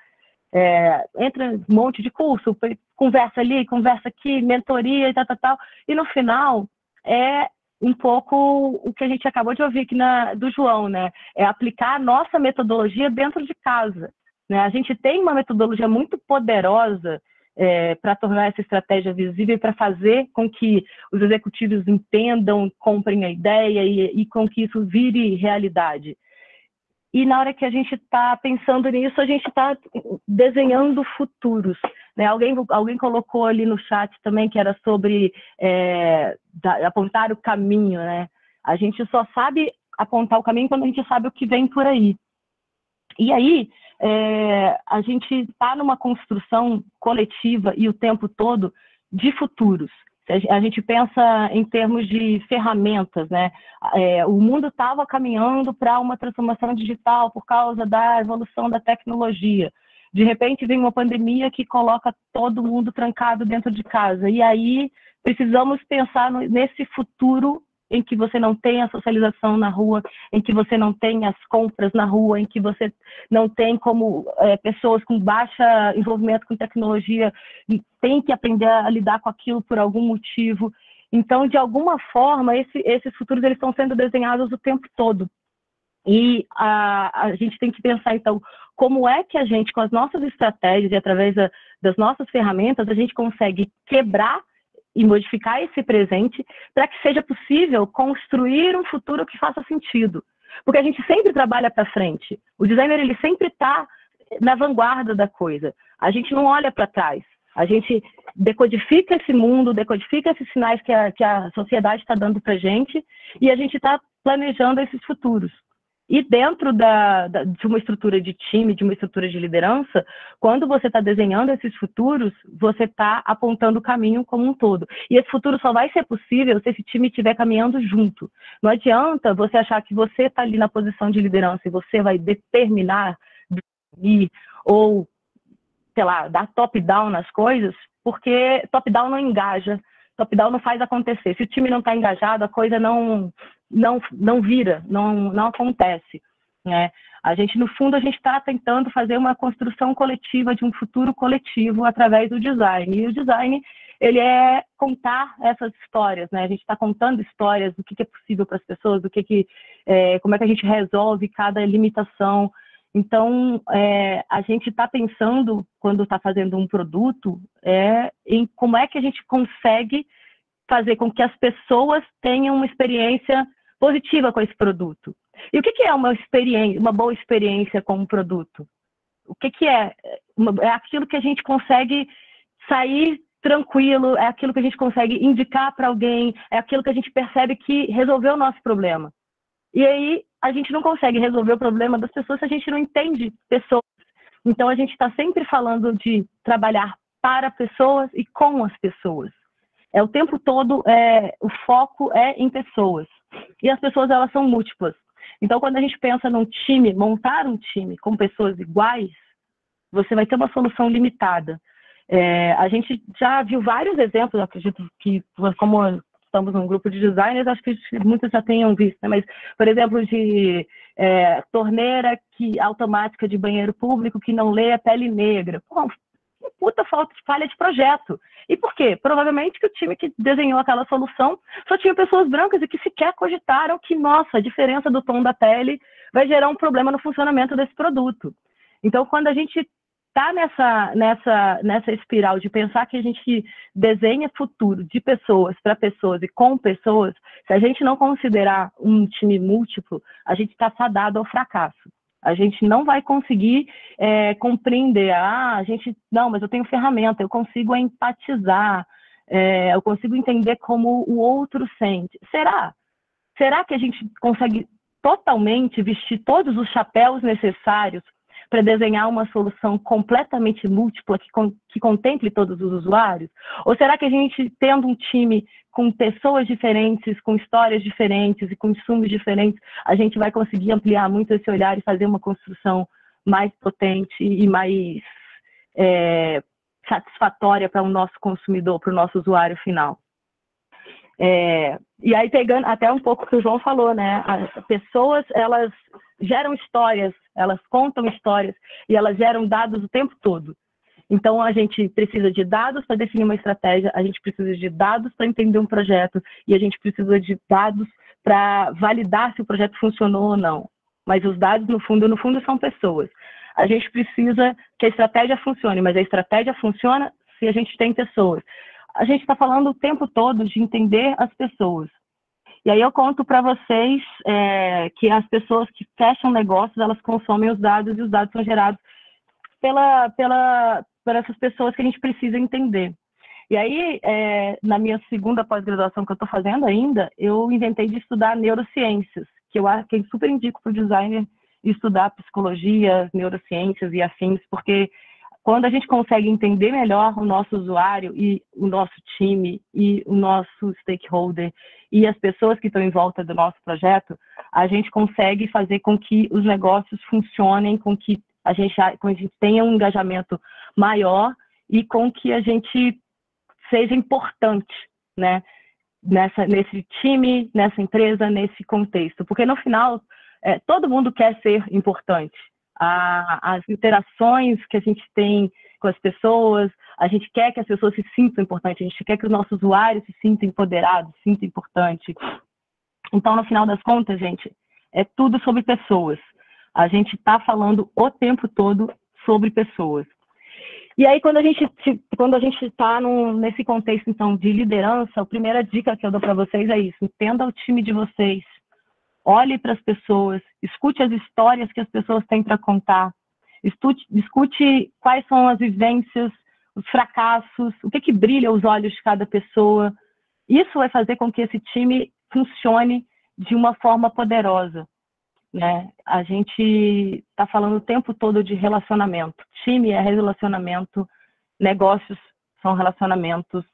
Entra um monte de curso, conversa ali, conversa aqui, mentoria e tal. E no final, um pouco o que a gente acabou de ouvir aqui do João, né? É aplicar a nossa metodologia dentro de casa, né? A gente tem uma metodologia muito poderosa para tornar essa estratégia visível e para fazer com que os executivos entendam, comprem a ideia e com que isso vire realidade. E na hora que a gente está pensando nisso, a gente está desenhando futuros, né? Alguém colocou ali no chat também que era sobre apontar o caminho, né? A gente só sabe apontar o caminho quando a gente sabe o que vem por aí. E aí, a gente está numa construção coletiva e o tempo todo de futuros. A gente pensa em termos de ferramentas, né? O mundo estava caminhando para uma transformação digital por causa da evolução da tecnologia. De repente, vem uma pandemia que coloca todo mundo trancado dentro de casa. E aí, precisamos pensar nesse futuro em que você não tem a socialização na rua, em que você não tem as compras na rua, em que você não tem como pessoas com baixo envolvimento com tecnologia têm que aprender a lidar com aquilo por algum motivo. Então, de alguma forma, esses futuros eles estão sendo desenhados o tempo todo. E a gente tem que pensar, então, como é que a gente, com as nossas estratégias e através das nossas ferramentas, a gente consegue quebrar e modificar esse presente para que seja possível construir um futuro que faça sentido. Porque a gente sempre trabalha para frente. O designer ele sempre está na vanguarda da coisa. A gente não olha para trás. A gente decodifica esse mundo, decodifica esses sinais que a sociedade está dando para a gente e a gente está planejando esses futuros. E dentro de uma estrutura de time, de uma estrutura de liderança, quando você está desenhando esses futuros, você está apontando o caminho como um todo. E esse futuro só vai ser possível se esse time estiver caminhando junto. Não adianta você achar que você está ali na posição de liderança e você vai determinar, definir, ou, sei lá, dar top-down nas coisas, porque top-down não engaja, top-down não faz acontecer. Se o time não está engajado, a coisa não vira, não acontece, né? No fundo, a gente está tentando fazer uma construção coletiva de um futuro coletivo através do design. E o design, ele é contar essas histórias, né? A gente está contando histórias do que é possível para as pessoas, como é que a gente resolve cada limitação. Então, a gente está pensando, quando está fazendo um produto, em como é que a gente consegue fazer com que as pessoas tenham uma experiência positiva com esse produto. E o que é uma boa experiência com um produto? O que é? É aquilo que a gente consegue sair tranquilo, é aquilo que a gente consegue indicar para alguém, é aquilo que a gente percebe que resolveu o nosso problema. E aí, a gente não consegue resolver o problema das pessoas se a gente não entende pessoas. Então, a gente está sempre falando de trabalhar para pessoas e com as pessoas. O tempo todo, o foco é em pessoas. E as pessoas, elas são múltiplas. Então, quando a gente pensa num time, montar um time com pessoas iguais, você vai ter uma solução limitada. A gente já viu vários exemplos, acredito que, como estamos num grupo de designers, acho que muitos já tenham visto, né? Mas, por exemplo, de torneira automática de banheiro público que não lê a pele negra. Pô, puta falha de projeto. E por quê? Provavelmente que o time que desenhou aquela solução só tinha pessoas brancas e que sequer cogitaram que, nossa, a diferença do tom da pele vai gerar um problema no funcionamento desse produto. Então, quando a gente está nessa espiral de pensar que a gente desenha futuro de pessoas para pessoas e com pessoas, se a gente não considerar um time múltiplo, a gente está fadado ao fracasso. A gente não vai conseguir compreender. Não, mas eu tenho ferramenta, eu consigo empatizar, eu consigo entender como o outro sente. Será? Será que a gente consegue totalmente vestir todos os chapéus necessários para desenhar uma solução completamente múltipla que contemple todos os usuários? Ou será que a gente, tendo um time com pessoas diferentes, com histórias diferentes e com insumos diferentes, a gente vai conseguir ampliar muito esse olhar e fazer uma construção mais potente e mais satisfatória para o nosso consumidor, para o nosso usuário final? E aí, pegando até um pouco o que o João falou, né? As pessoas, elas geram histórias, elas contam histórias e elas geram dados o tempo todo. Então, a gente precisa de dados para definir uma estratégia, a gente precisa de dados para entender um projeto e a gente precisa de dados para validar se o projeto funcionou ou não. Mas os dados, no fundo, são pessoas. A gente precisa que a estratégia funcione, mas a estratégia funciona se a gente tem pessoas. A gente está falando o tempo todo de entender as pessoas. E aí eu conto para vocês que as pessoas que fecham negócios, elas consomem os dados e os dados são gerados por essas pessoas que a gente precisa entender. E aí, na minha segunda pós-graduação que eu estou fazendo ainda, eu inventei de estudar neurociências, que eu super indico para o designer estudar psicologia, neurociências e afins, porque quando a gente consegue entender melhor o nosso usuário e o nosso time e o nosso stakeholder e as pessoas que estão em volta do nosso projeto, a gente consegue fazer com que os negócios funcionem, com que a gente tenha um engajamento maior e com que a gente seja importante, né? Nesse time, nessa empresa, nesse contexto. Porque no final, todo mundo quer ser importante. As interações que a gente tem com as pessoas, a gente quer que as pessoas se sintam importantes, a gente quer que os nossos usuários se sintam empoderados, se sintam importantes. Então, no final das contas, gente, é tudo sobre pessoas. A gente está falando o tempo todo sobre pessoas. E aí, quando a gente está nesse contexto, então, de liderança, a primeira dica que eu dou para vocês é isso: entenda o time de vocês, olhe para as pessoas, escute as histórias que as pessoas têm para contar discute quais são as vivências, os fracassos, o que brilha aos olhos de cada pessoa. Isso vai fazer com que esse time funcione de uma forma poderosa, né? A gente está falando o tempo todo de relacionamento. Time é relacionamento, negócios são relacionamentos,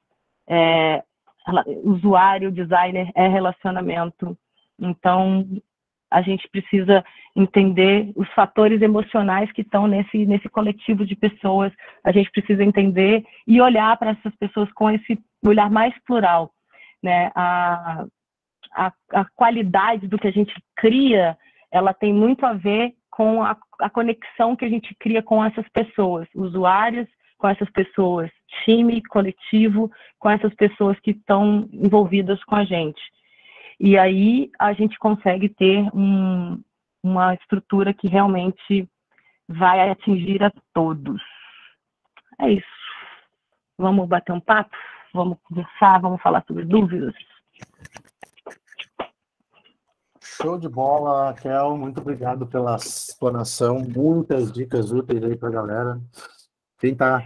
usuário, designer é relacionamento. Então, a gente precisa entender os fatores emocionais que estão nesse coletivo de pessoas. A gente precisa entender e olhar para essas pessoas com esse olhar mais plural, né? A qualidade do que a gente cria, ela tem muito a ver com a conexão que a gente cria com essas pessoas, usuários, com essas pessoas, time, coletivo, com essas pessoas que estão envolvidas com a gente. E aí a gente consegue ter uma estrutura que realmente vai atingir a todos. É isso. Vamos bater um papo? Vamos conversar? Vamos falar sobre dúvidas? Show de bola, Raquel. Muito obrigado pela explanação. Muitas dicas úteis aí para a galera. Quem está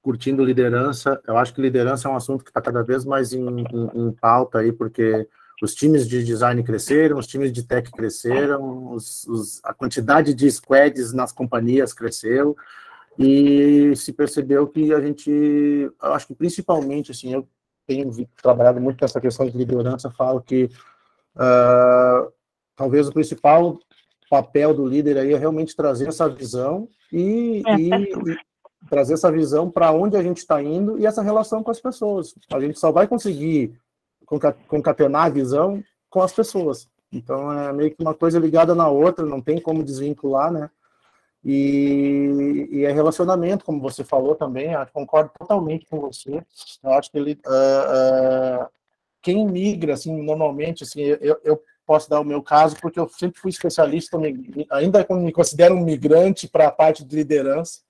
curtindo liderança, eu acho que liderança é um assunto que está cada vez mais em pauta aí, porque os times de design cresceram, os times de tech cresceram, a quantidade de squads nas companhias cresceu, e se percebeu que a gente, eu acho que principalmente, assim, eu tenho trabalhado muito nessa questão de liderança, falo que talvez o principal papel do líder aí é realmente trazer essa visão e trazer essa visão para onde a gente está indo e essa relação com as pessoas. A gente só vai conseguir concatenar a visão com as pessoas. Então, é meio que uma coisa ligada na outra, não tem como desvincular, né? E é relacionamento, como você falou também, eu concordo totalmente com você. Eu acho que ele, quem migra, assim, normalmente, assim, eu posso dar o meu caso, porque eu sempre fui especialista, ainda me considero um migrante para a parte de liderança,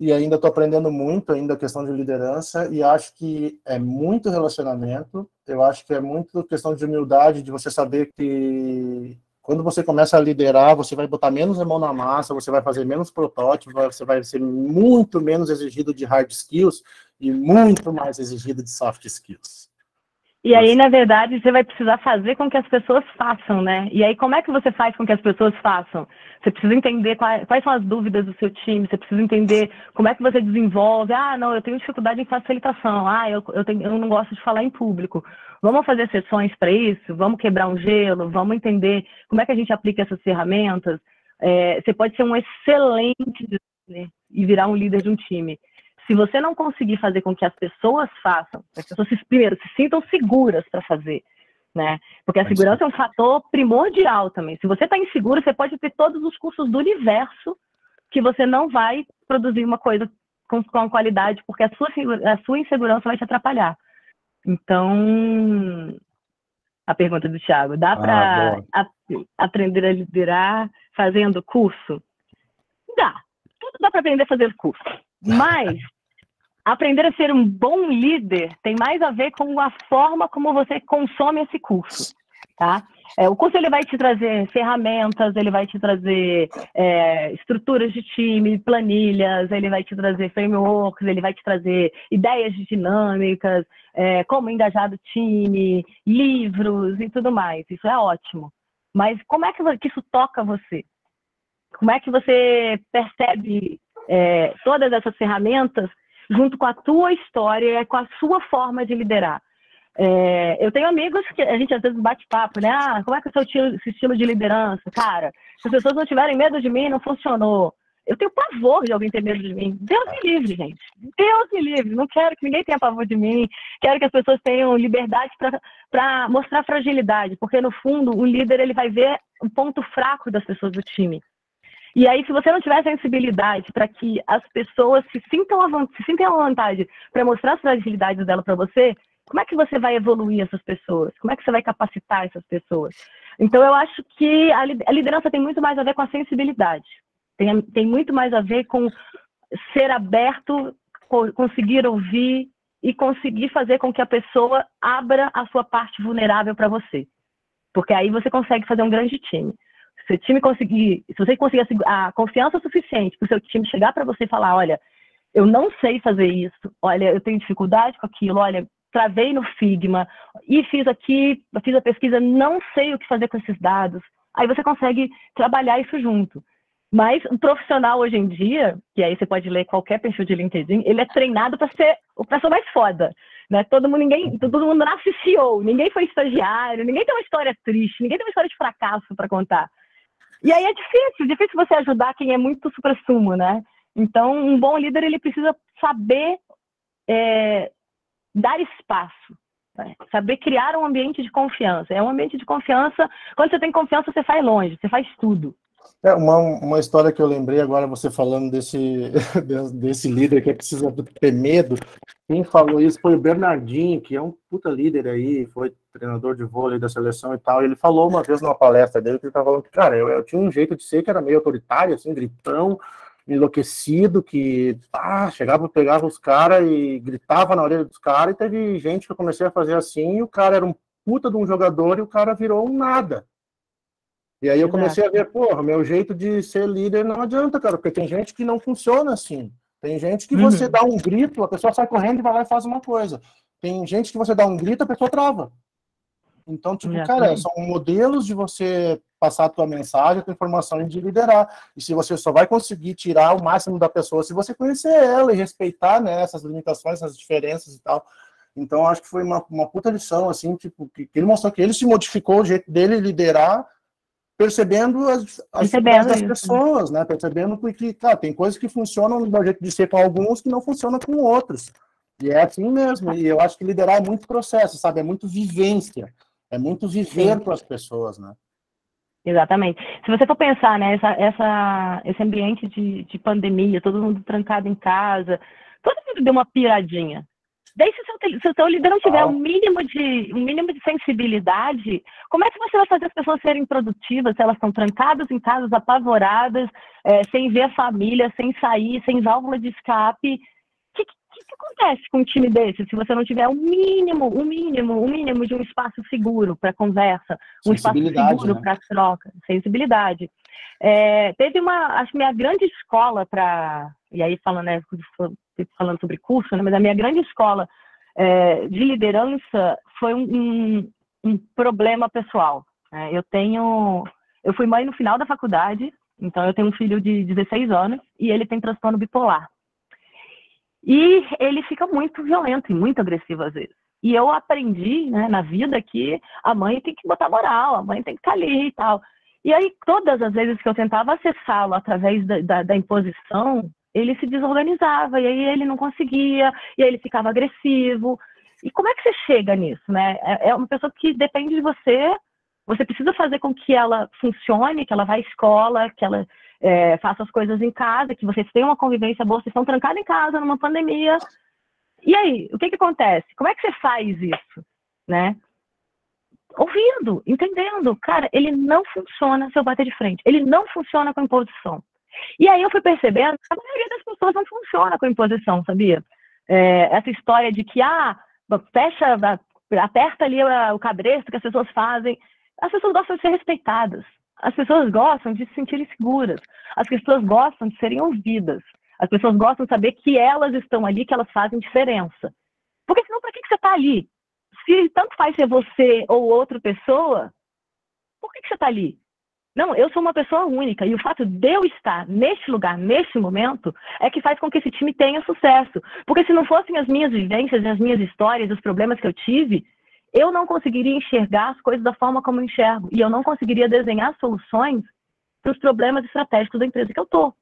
e ainda estou aprendendo muito ainda a questão de liderança, e acho que é muito relacionamento, eu acho que é muito questão de humildade, de você saber que quando você começa a liderar, você vai botar menos a mão na massa, você vai fazer menos protótipos, você vai ser muito menos exigido de hard skills e muito mais exigido de soft skills. E aí, na verdade, você vai precisar fazer com que as pessoas façam, né? E aí, como é que você faz com que as pessoas façam? Você precisa entender quais são as dúvidas do seu time, você precisa entender como é que você desenvolve. Ah, não, eu tenho dificuldade em facilitação. Ah, eu não gosto de falar em público. Vamos fazer sessões para isso? Vamos quebrar um gelo? Vamos entender como é que a gente aplica essas ferramentas? Você pode ser um excelente designer e virar um líder de um time. Se você não conseguir fazer com que as pessoas façam, as pessoas primeiro se sintam seguras para fazer, né? Porque a segurança é um fator primordial também. Se você está inseguro, você pode ter todos os cursos do universo que você não vai produzir uma coisa com qualidade, porque a sua insegurança vai te atrapalhar. Então, a pergunta do Thiago, dá para aprender a liderar fazendo curso? Dá. Tudo dá para aprender fazendo curso. Mas aprender a ser um bom líder tem mais a ver com a forma como você consome esse curso, tá? O curso ele vai te trazer ferramentas, ele vai te trazer estruturas de time, planilhas, ele vai te trazer frameworks, ele vai te trazer ideias de dinâmicas, como engajar do time, livros e tudo mais. Isso é ótimo. Mas como é que isso toca você? Como é que você percebe todas essas ferramentas junto com a tua história, com a sua forma de liderar? Eu tenho amigos que a gente às vezes bate papo, né? Ah, como é que é o seu estilo de liderança? Cara, se as pessoas não tiverem medo de mim, não funcionou. Eu tenho pavor de alguém ter medo de mim. Deus me livre, gente. Deus me livre. Não quero que ninguém tenha pavor de mim. Quero que as pessoas tenham liberdade para mostrar fragilidade, porque no fundo o líder ele vai ver o ponto fraco das pessoas do time. E aí, se você não tiver sensibilidade para que as pessoas se sintam à vontade para mostrar as fragilidades dela para você, como é que você vai evoluir essas pessoas? Como é que você vai capacitar essas pessoas? Então, eu acho que a liderança tem muito mais a ver com a sensibilidade. Tem muito mais a ver com ser aberto, conseguir ouvir e conseguir fazer com que a pessoa abra a sua parte vulnerável para você. Porque aí você consegue fazer um grande time. Se o time conseguir, se você conseguir a confiança suficiente para o seu time chegar para você e falar, olha, eu não sei fazer isso, olha, eu tenho dificuldade com aquilo, olha, travei no Figma e fiz a pesquisa, não sei o que fazer com esses dados. Aí você consegue trabalhar isso junto. Mas o profissional hoje em dia, que aí você pode ler qualquer perfil de LinkedIn, ele é treinado para ser o pessoa mais foda, né? Todo mundo nasce CEO, ninguém foi estagiário, ninguém tem uma história triste, ninguém tem uma história de fracasso para contar. E aí é difícil você ajudar quem é muito supra-sumo, né? Então, um bom líder, ele precisa saber dar espaço, né? Saber criar um ambiente de confiança. É um ambiente de confiança, quando você tem confiança, você faz longe, você faz tudo. Uma história que eu lembrei agora, você falando desse líder que precisa ter medo. Quem falou isso foi o Bernardinho, que é um puta líder aí, foi treinador de vôlei da seleção e tal. E ele falou uma vez numa palestra dele que ele estava falando que, cara, eu tinha um jeito de ser que era meio autoritário, assim, gritão, enlouquecido, que pegava os caras e gritava na orelha dos caras. E teve gente que eu comecei a fazer assim, e o cara era um puta de um jogador e o cara virou um nada. E aí eu comecei a ver, porra, meu jeito de ser líder não adianta, cara, porque tem gente que não funciona assim. Tem gente que você dá um grito, a pessoa sai correndo e vai lá e faz uma coisa. Tem gente que você dá um grito, a pessoa trava. Então, tipo, cara, são modelos de você passar a tua mensagem, a tua informação e de liderar. E se você só vai conseguir tirar o máximo da pessoa se você conhecer ela e respeitar, né, essas limitações, essas diferenças e tal. Então, acho que foi uma puta lição, assim, tipo, que ele mostrou que ele se modificou o jeito dele liderar, percebendo as dificuldades das pessoas, né? Percebendo que, cara, tem coisas que funcionam do jeito de ser com alguns que não funcionam com outros. E é assim mesmo. E eu acho que liderar é muito processo, sabe? É muito vivência. É muito viver com as pessoas, né? Exatamente. Se você for pensar, né, esse ambiente de pandemia, todo mundo trancado em casa, todo mundo deu uma piradinha. Daí, se o seu líder não tiver um mínimo de sensibilidade, como é que você vai fazer as pessoas serem produtivas se elas estão trancadas em casas, apavoradas, sem ver a família, sem sair, sem válvula de escape? O que acontece com um time desse se você não tiver um mínimo de um espaço seguro para conversa, um espaço seguro, né, para troca, sensibilidade? Teve acho que minha grande escola e aí falando sobre curso, né, mas a minha grande escola de liderança foi um problema pessoal. Eu fui mãe no final da faculdade, então eu tenho um filho de 16 anos e ele tem transtorno bipolar. E ele fica muito violento e muito agressivo às vezes. E eu aprendi, né, na vida que a mãe tem que botar moral, a mãe tem que estar ali e tal. E aí, todas as vezes que eu tentava acessá-lo através da imposição, ele se desorganizava, e aí ele não conseguia, e aí ele ficava agressivo. E como é que você chega nisso, né? É uma pessoa que depende de você, você precisa fazer com que ela funcione, que ela vá à escola, que ela faça as coisas em casa, que vocês tenham uma convivência boa, vocês estão trancados em casa numa pandemia. E aí, o que acontece? Como é que você faz isso, né? Ouvindo, entendendo. Cara, ele não funciona se eu bater de frente. Ele não funciona com imposição. E aí eu fui percebendo que a maioria das pessoas não funciona com imposição, sabia? Essa história de que, aperta ali o cabresto que as pessoas fazem. As pessoas gostam de ser respeitadas. As pessoas gostam de se sentirem seguras. As pessoas gostam de serem ouvidas. As pessoas gostam de saber que elas estão ali, que elas fazem diferença. Porque senão, para que você está ali? Se tanto faz ser você ou outra pessoa, por que você está ali? Não, eu sou uma pessoa única. E o fato de eu estar neste lugar, neste momento, é que faz com que esse time tenha sucesso. Porque se não fossem as minhas vivências, as minhas histórias, os problemas que eu tive, eu não conseguiria enxergar as coisas da forma como eu enxergo. E eu não conseguiria desenhar soluções para os problemas estratégicos da empresa que eu estou.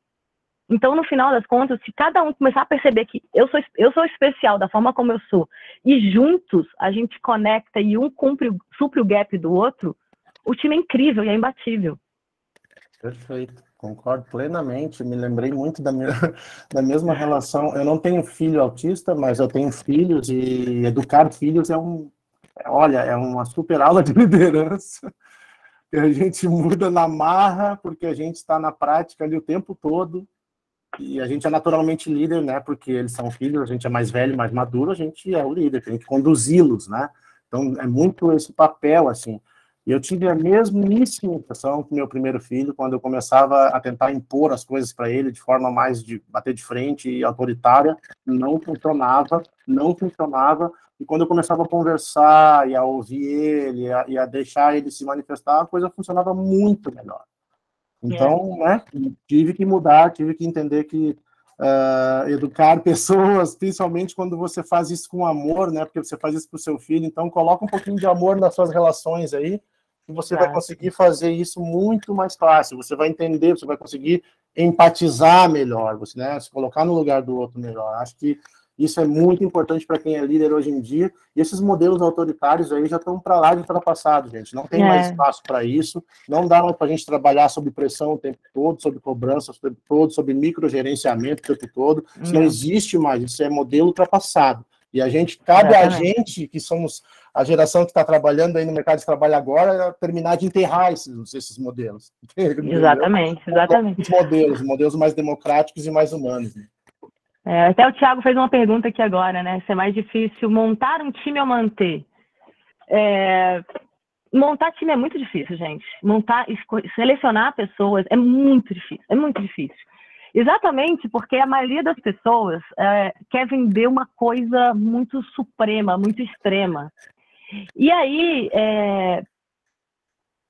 Então, no final das contas, se cada um começar a perceber que eu sou especial da forma como eu sou, e juntos a gente conecta e um supre o gap do outro, o time é incrível e é imbatível. Perfeito, concordo plenamente. Me lembrei muito da mesma relação. Eu não tenho filho autista, mas eu tenho filhos, e educar filhos é uma super aula de liderança. E a gente muda na marra, porque a gente está na prática ali o tempo todo. E a gente é naturalmente líder, né? Porque eles são filhos, a gente é mais velho, mais maduro, a gente é o líder, tem que conduzi-los, né? Então, é muito esse papel, assim. E eu tive a mesmíssima impressão com meu primeiro filho, quando eu começava a tentar impor as coisas para ele de forma mais de bater de frente e autoritária, não funcionava. E quando eu começava a conversar e a ouvir ele e a deixar ele se manifestar, a coisa funcionava muito melhor. Então, né, tive que mudar, tive que entender que educar pessoas, principalmente quando você faz isso com amor, né, porque você faz isso para o seu filho, então coloca um pouquinho de amor nas suas relações aí, e você vai conseguir fazer isso muito mais fácil, você vai entender, você vai conseguir empatizar melhor, você, né, se colocar no lugar do outro melhor. Acho que isso é muito importante para quem é líder hoje em dia, e esses modelos autoritários aí já estão para lá de ultrapassados, gente. Não tem mais espaço para isso, não dá mais para a gente trabalhar sob pressão o tempo todo, sob cobrança o tempo todo, sob microgerenciamento o tempo todo. Isso não existe mais, isso é modelo ultrapassado. E a gente, cabe a gente, que somos a geração que está trabalhando aí no mercado de trabalho agora, terminar de enterrar esses modelos. Exatamente. Os modelos mais democráticos e mais humanos, né? Até o Thiago fez uma pergunta aqui agora, né? Se é mais difícil montar um time ou manter? Montar time é muito difícil, gente. Selecionar pessoas é muito difícil. Exatamente porque a maioria das pessoas quer vender uma coisa muito suprema, muito extrema. E aí,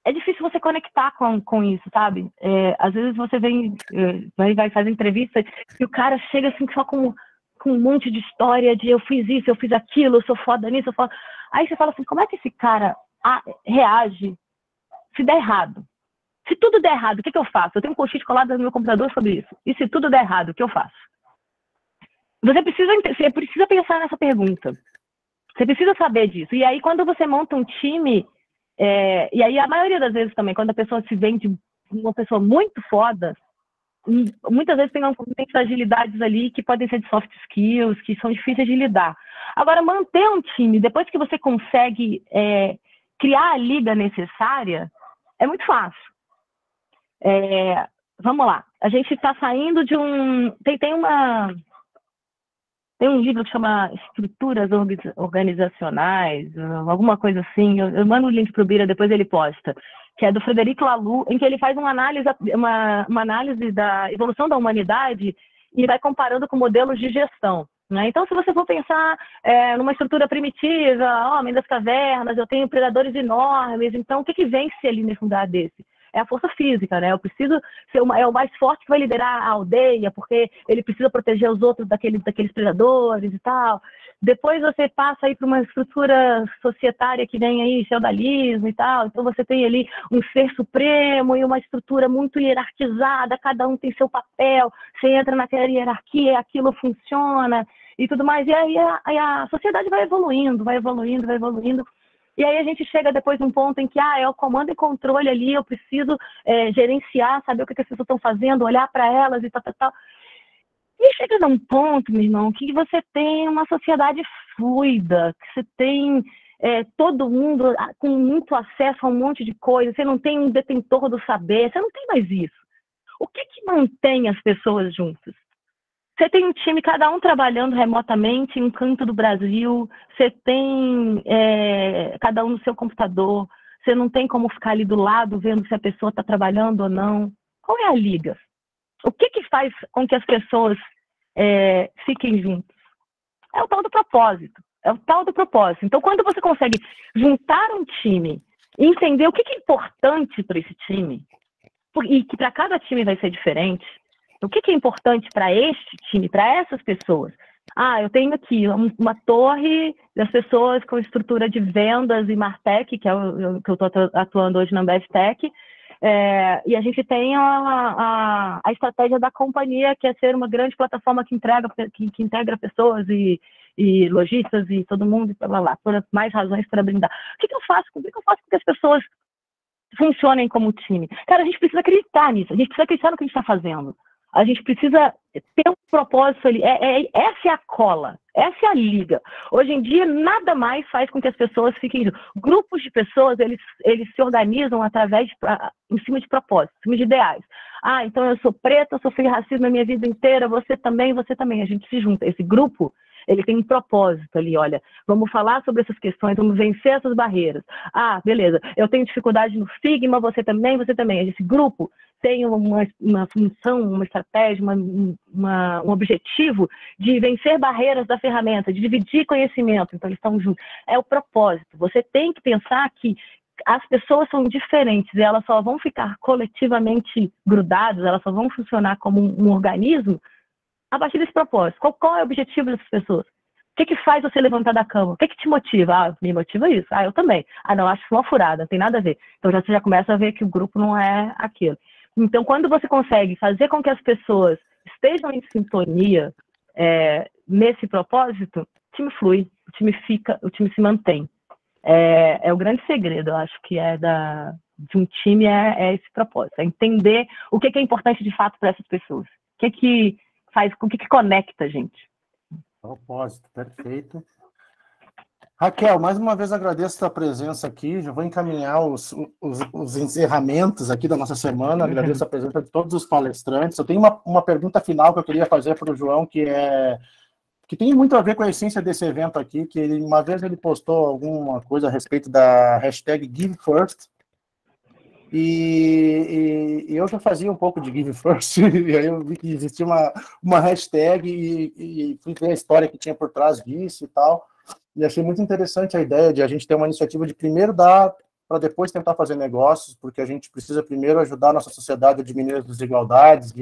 é difícil você conectar com isso, sabe? Às vezes você vai fazer entrevista e o cara chega assim só com um monte de história de eu fiz isso, eu fiz aquilo, eu sou foda nisso, eu foda... Aí você fala assim, como é que esse cara reage se der errado? Se tudo der errado, o que eu faço? Eu tenho um post-it colado no meu computador sobre isso. E se tudo der errado, o que eu faço? Você precisa pensar nessa pergunta. Você precisa saber disso. E aí, quando você monta um time... e aí, a maioria das vezes também, quando a pessoa se vende uma pessoa muito foda, muitas vezes tem fragilidades ali que podem ser de soft skills, que são difíceis de lidar. Agora, manter um time, depois que você consegue criar a liga necessária, é muito fácil. Vamos lá. A gente está saindo de um... Tem um livro que chama Estruturas Organizacionais, alguma coisa assim. Eu mando o link para o Bira, depois ele posta. Que é do Frederic Laloux, em que ele faz uma análise da evolução da humanidade e vai comparando com modelos de gestão, né? Então, se você for pensar numa estrutura primitiva, homem das cavernas, eu tenho predadores enormes, então o que vence ali nesse lugar desse? É a força física, né? Eu preciso ser o mais forte que vai liderar a aldeia, porque ele precisa proteger os outros daqueles predadores e tal. Depois você passa aí para uma estrutura societária que vem aí, feudalismo e tal. Então você tem ali um ser supremo e uma estrutura muito hierarquizada, cada um tem seu papel, você entra naquela hierarquia, aquilo funciona e tudo mais. E aí a sociedade vai evoluindo. E aí a gente chega depois num ponto em que é o comando e controle ali, eu preciso gerenciar, saber o que as pessoas estão fazendo, olhar para elas e tal. E chega num ponto, meu irmão, que você tem uma sociedade fluida, que você tem todo mundo com muito acesso a um monte de coisa, você não tem um detentor do saber, você não tem mais isso. O que mantém as pessoas juntas? Você tem um time, cada um trabalhando remotamente em um canto do Brasil, você tem cada um no seu computador, você não tem como ficar ali do lado vendo se a pessoa está trabalhando ou não. Qual é a liga? O que faz com que as pessoas fiquem juntas? É o tal do propósito. Então, quando você consegue juntar um time e entender o que é importante para esse time, e que para cada time vai ser diferente, o que é importante para este time, para essas pessoas? Eu tenho aqui uma torre das pessoas com estrutura de vendas e Martech, que é o que eu estou atuando hoje na Ambev Tech, e a gente tem a estratégia da companhia, que é ser uma grande plataforma que integra pessoas e lojistas e todo mundo, blá, blá, blá, por mais razões para brindar. O que eu faço? Como é que eu faço com que as pessoas funcionem como time? Cara, a gente precisa acreditar nisso, a gente precisa acreditar no que a gente está fazendo. A gente precisa ter um propósito ali. Essa é a cola, essa é a liga. Hoje em dia, nada mais faz com que as pessoas fiquem... Grupos de pessoas, eles se organizam em cima de propósitos, em cima de ideais. Então eu sou preta, eu sofri racismo a minha vida inteira, você também. A gente se junta. Esse grupo, Ele tem um propósito ali, olha, vamos falar sobre essas questões, vamos vencer essas barreiras. Ah, beleza, eu tenho dificuldade no Figma, você também. Esse grupo tem uma função, uma estratégia, um objetivo de vencer barreiras da ferramenta, de dividir conhecimento. Então, eles estão juntos. É o propósito. Você tem que pensar que as pessoas são diferentes e elas só vão ficar coletivamente grudadas, elas só vão funcionar como um organismo a partir desse propósito. Qual é o objetivo dessas pessoas? O que faz você levantar da cama? O que te motiva? Ah, me motiva isso. Ah, eu também. Ah, não, acho uma furada, não tem nada a ver. Então, você já começa a ver que o grupo não é aquilo. Então, quando você consegue fazer com que as pessoas estejam em sintonia nesse propósito, o time flui, o time se mantém. É o grande segredo, eu acho que de um time é esse propósito, é entender o que é importante de fato para essas pessoas, o que conecta a gente. Propósito, perfeito. Raquel, mais uma vez agradeço a sua presença aqui, já vou encaminhar os encerramentos aqui da nossa semana, agradeço a presença de todos os palestrantes. Eu tenho uma pergunta final que eu queria fazer para o João, que tem muito a ver com a essência desse evento aqui, que uma vez ele postou alguma coisa a respeito da hashtag GiveFirst, e eu já fazia um pouco de GiveFirst, e aí eu vi que existia uma hashtag e fui ver a história que tinha por trás disso e tal, e achei muito interessante a ideia de a gente ter uma iniciativa de primeiro dar para depois tentar fazer negócios, porque a gente precisa primeiro ajudar a nossa sociedade a diminuir as desigualdades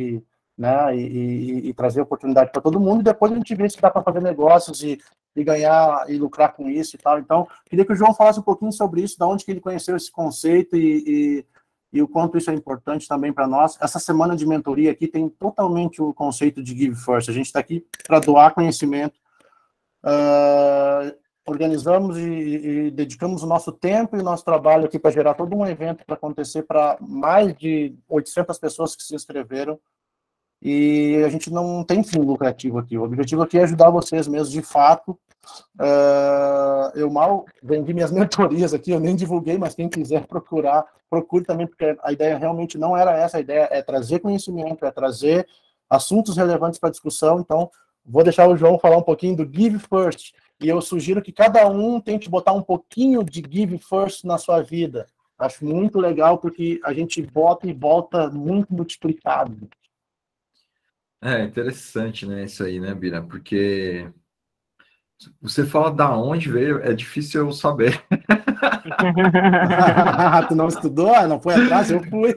né, e trazer oportunidade para todo mundo, e depois a gente vê se dá para fazer negócios e ganhar e lucrar com isso e tal. Então, queria que o João falasse um pouquinho sobre isso, de onde que ele conheceu esse conceito e o quanto isso é importante também para nós. Essa semana de mentoria aqui tem totalmente o conceito de Give First. A gente está aqui para doar conhecimento, organizamos e dedicamos o nosso tempo e o nosso trabalho aqui para gerar todo um evento para acontecer para mais de 800 pessoas que se inscreveram. E a gente não tem fim lucrativo aqui. O objetivo aqui é ajudar vocês mesmo, de fato. Eu mal vendi minhas mentorias aqui, eu nem divulguei, mas quem quiser procurar, procure também, porque a ideia realmente não era essa, a ideia é trazer conhecimento, é trazer assuntos relevantes para discussão. Então, vou deixar o João falar um pouquinho do Give First, e eu sugiro que cada um tente botar um pouquinho de Give First na sua vida. Acho muito legal, porque a gente bota e volta muito multiplicado. É interessante, né, isso aí, né, Bira? Porque você fala da onde veio, é difícil eu saber. Tu não estudou? Não foi atrás? Eu fui.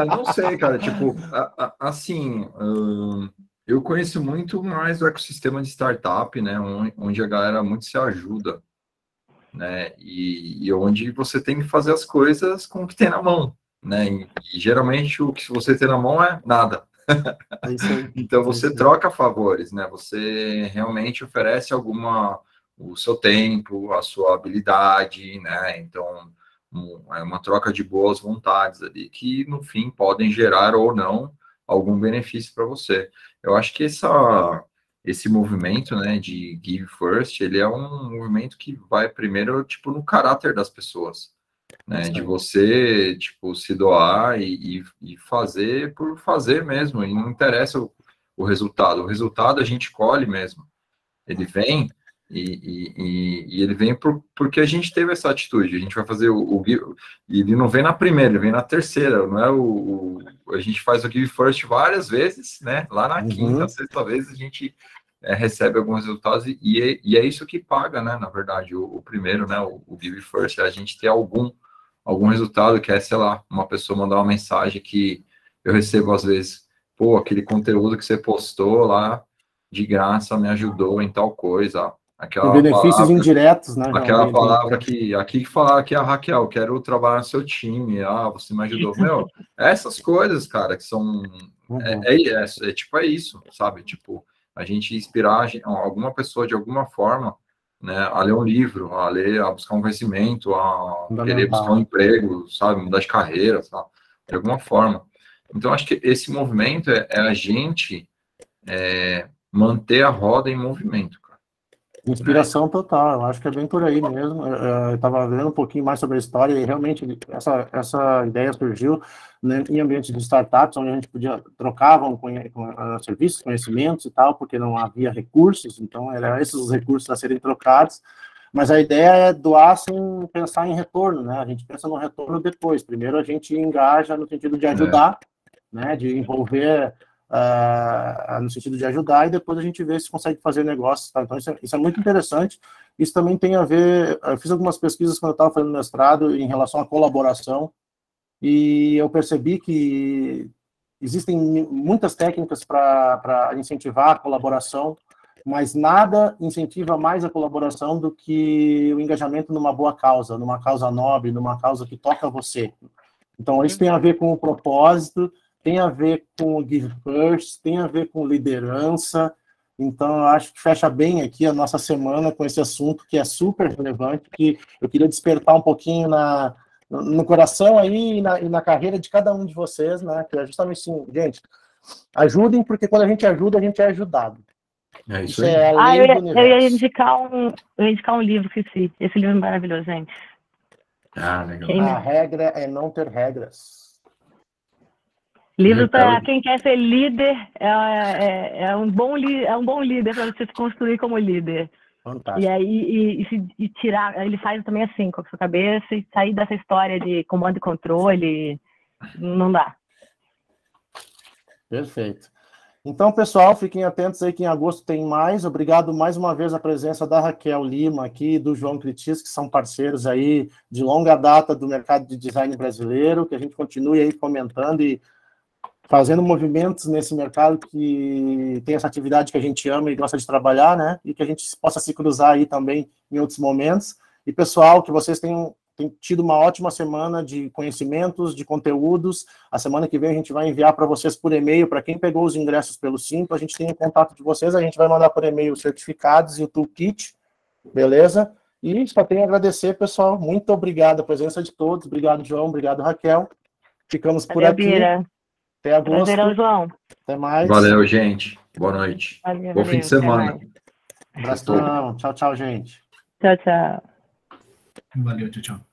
Não sei, cara. Tipo, assim, eu conheço muito mais do ecossistema de startup, né, onde a galera muito se ajuda, né, e onde você tem que fazer as coisas com o que tem na mão, né, e geralmente o que você tem na mão é nada. Então você troca favores, né? Você realmente oferece o seu tempo, a sua habilidade, né? Então é uma troca de boas vontades ali que no fim podem gerar ou não algum benefício para você. Eu acho que esse movimento, né, de Give First, ele é um movimento que vai primeiro tipo no caráter das pessoas. Né, de você, tipo, se doar e fazer por fazer mesmo, e não interessa o resultado. O resultado a gente colhe mesmo. Ele vem e ele vem porque a gente teve essa atitude. A gente vai fazer e ele não vem na primeira, ele vem na terceira, não é a gente faz o Give First várias vezes, né? Lá na quinta, sexta vez a gente recebe alguns resultados e é isso que paga, né? Na verdade, o primeiro, né? O Give First, é a gente ter algum resultado, que é, sei lá, uma pessoa mandar uma mensagem que eu recebo às vezes, pô, aquele conteúdo que você postou lá de graça me ajudou em tal coisa. Aquela benefícios palavra, indiretos, né? Aquela palavra que falar que a Raquel, quero trabalhar no seu time, você me ajudou. Meu, essas coisas, cara, que são... É isso, sabe? Tipo, a gente inspirar alguma pessoa de alguma forma, né, a ler um livro, a buscar um conhecimento, a querer buscar um emprego, sabe, mudar de carreira, sabe, de alguma forma. Então, acho que esse movimento é a gente manter a roda em movimento, cara. Inspiração total, eu acho que é bem por aí mesmo. Eu estava lendo um pouquinho mais sobre a história e realmente essa ideia surgiu, né, em ambientes de startups, onde a gente trocavam serviços, conhecimentos e tal, porque não havia recursos, então eram esses os recursos a serem trocados, mas a ideia é doar sem pensar em retorno, né? A gente pensa no retorno depois. Primeiro a gente engaja no sentido de ajudar, né, de envolver no sentido de ajudar, e depois a gente vê se consegue fazer negócios, tá? Então isso é muito interessante. Isso também tem a ver, eu fiz algumas pesquisas quando eu estava fazendo mestrado em relação à colaboração, e eu percebi que existem muitas técnicas para incentivar a colaboração, mas nada incentiva mais a colaboração do que o engajamento numa boa causa, numa causa nobre, numa causa que toca você. Então isso tem a ver com o propósito, tem a ver com o Give First, tem a ver com liderança. Então, eu acho que fecha bem aqui a nossa semana com esse assunto que é super relevante, que eu queria despertar um pouquinho no coração aí e na carreira de cada um de vocês, né? Que é justamente assim, gente, ajudem, porque quando a gente ajuda, a gente é ajudado. É isso aí. É a lei do universo. Eu ia indicar um livro, que esse livro é maravilhoso, gente. Legal. A regra é não ter regras. Livro para quem quer ser líder, é um bom líder para você se construir como líder. Fantástico. E aí e tirar, ele faz também assim com a sua cabeça e sair dessa história de comando e controle, não dá. Perfeito. Então, pessoal, fiquem atentos aí que em agosto tem mais. Obrigado mais uma vez a presença da Raquel Lima aqui, do João Critis, que são parceiros aí de longa data do mercado de design brasileiro, que a gente continue aí fomentando e fazendo movimentos nesse mercado que tem essa atividade que a gente ama e gosta de trabalhar, né? E que a gente possa se cruzar aí também em outros momentos. E, pessoal, que vocês tenham tido uma ótima semana de conhecimentos, de conteúdos. A semana que vem a gente vai enviar para vocês por e-mail, para quem pegou os ingressos pelo Simpla, a gente tem o contato de vocês, a gente vai mandar por e-mail os certificados e o toolkit, beleza? E só tenho a agradecer, pessoal. Muito obrigado a presença de todos. Obrigado, João. Obrigado, Raquel. Ficamos por aqui. Bira. Até agosto. Prazerão, João. Até mais. Valeu, gente. Boa noite. Valeu, fim de semana. Abração. Tchau, tchau, gente. Tchau, tchau. Valeu, tchau, tchau.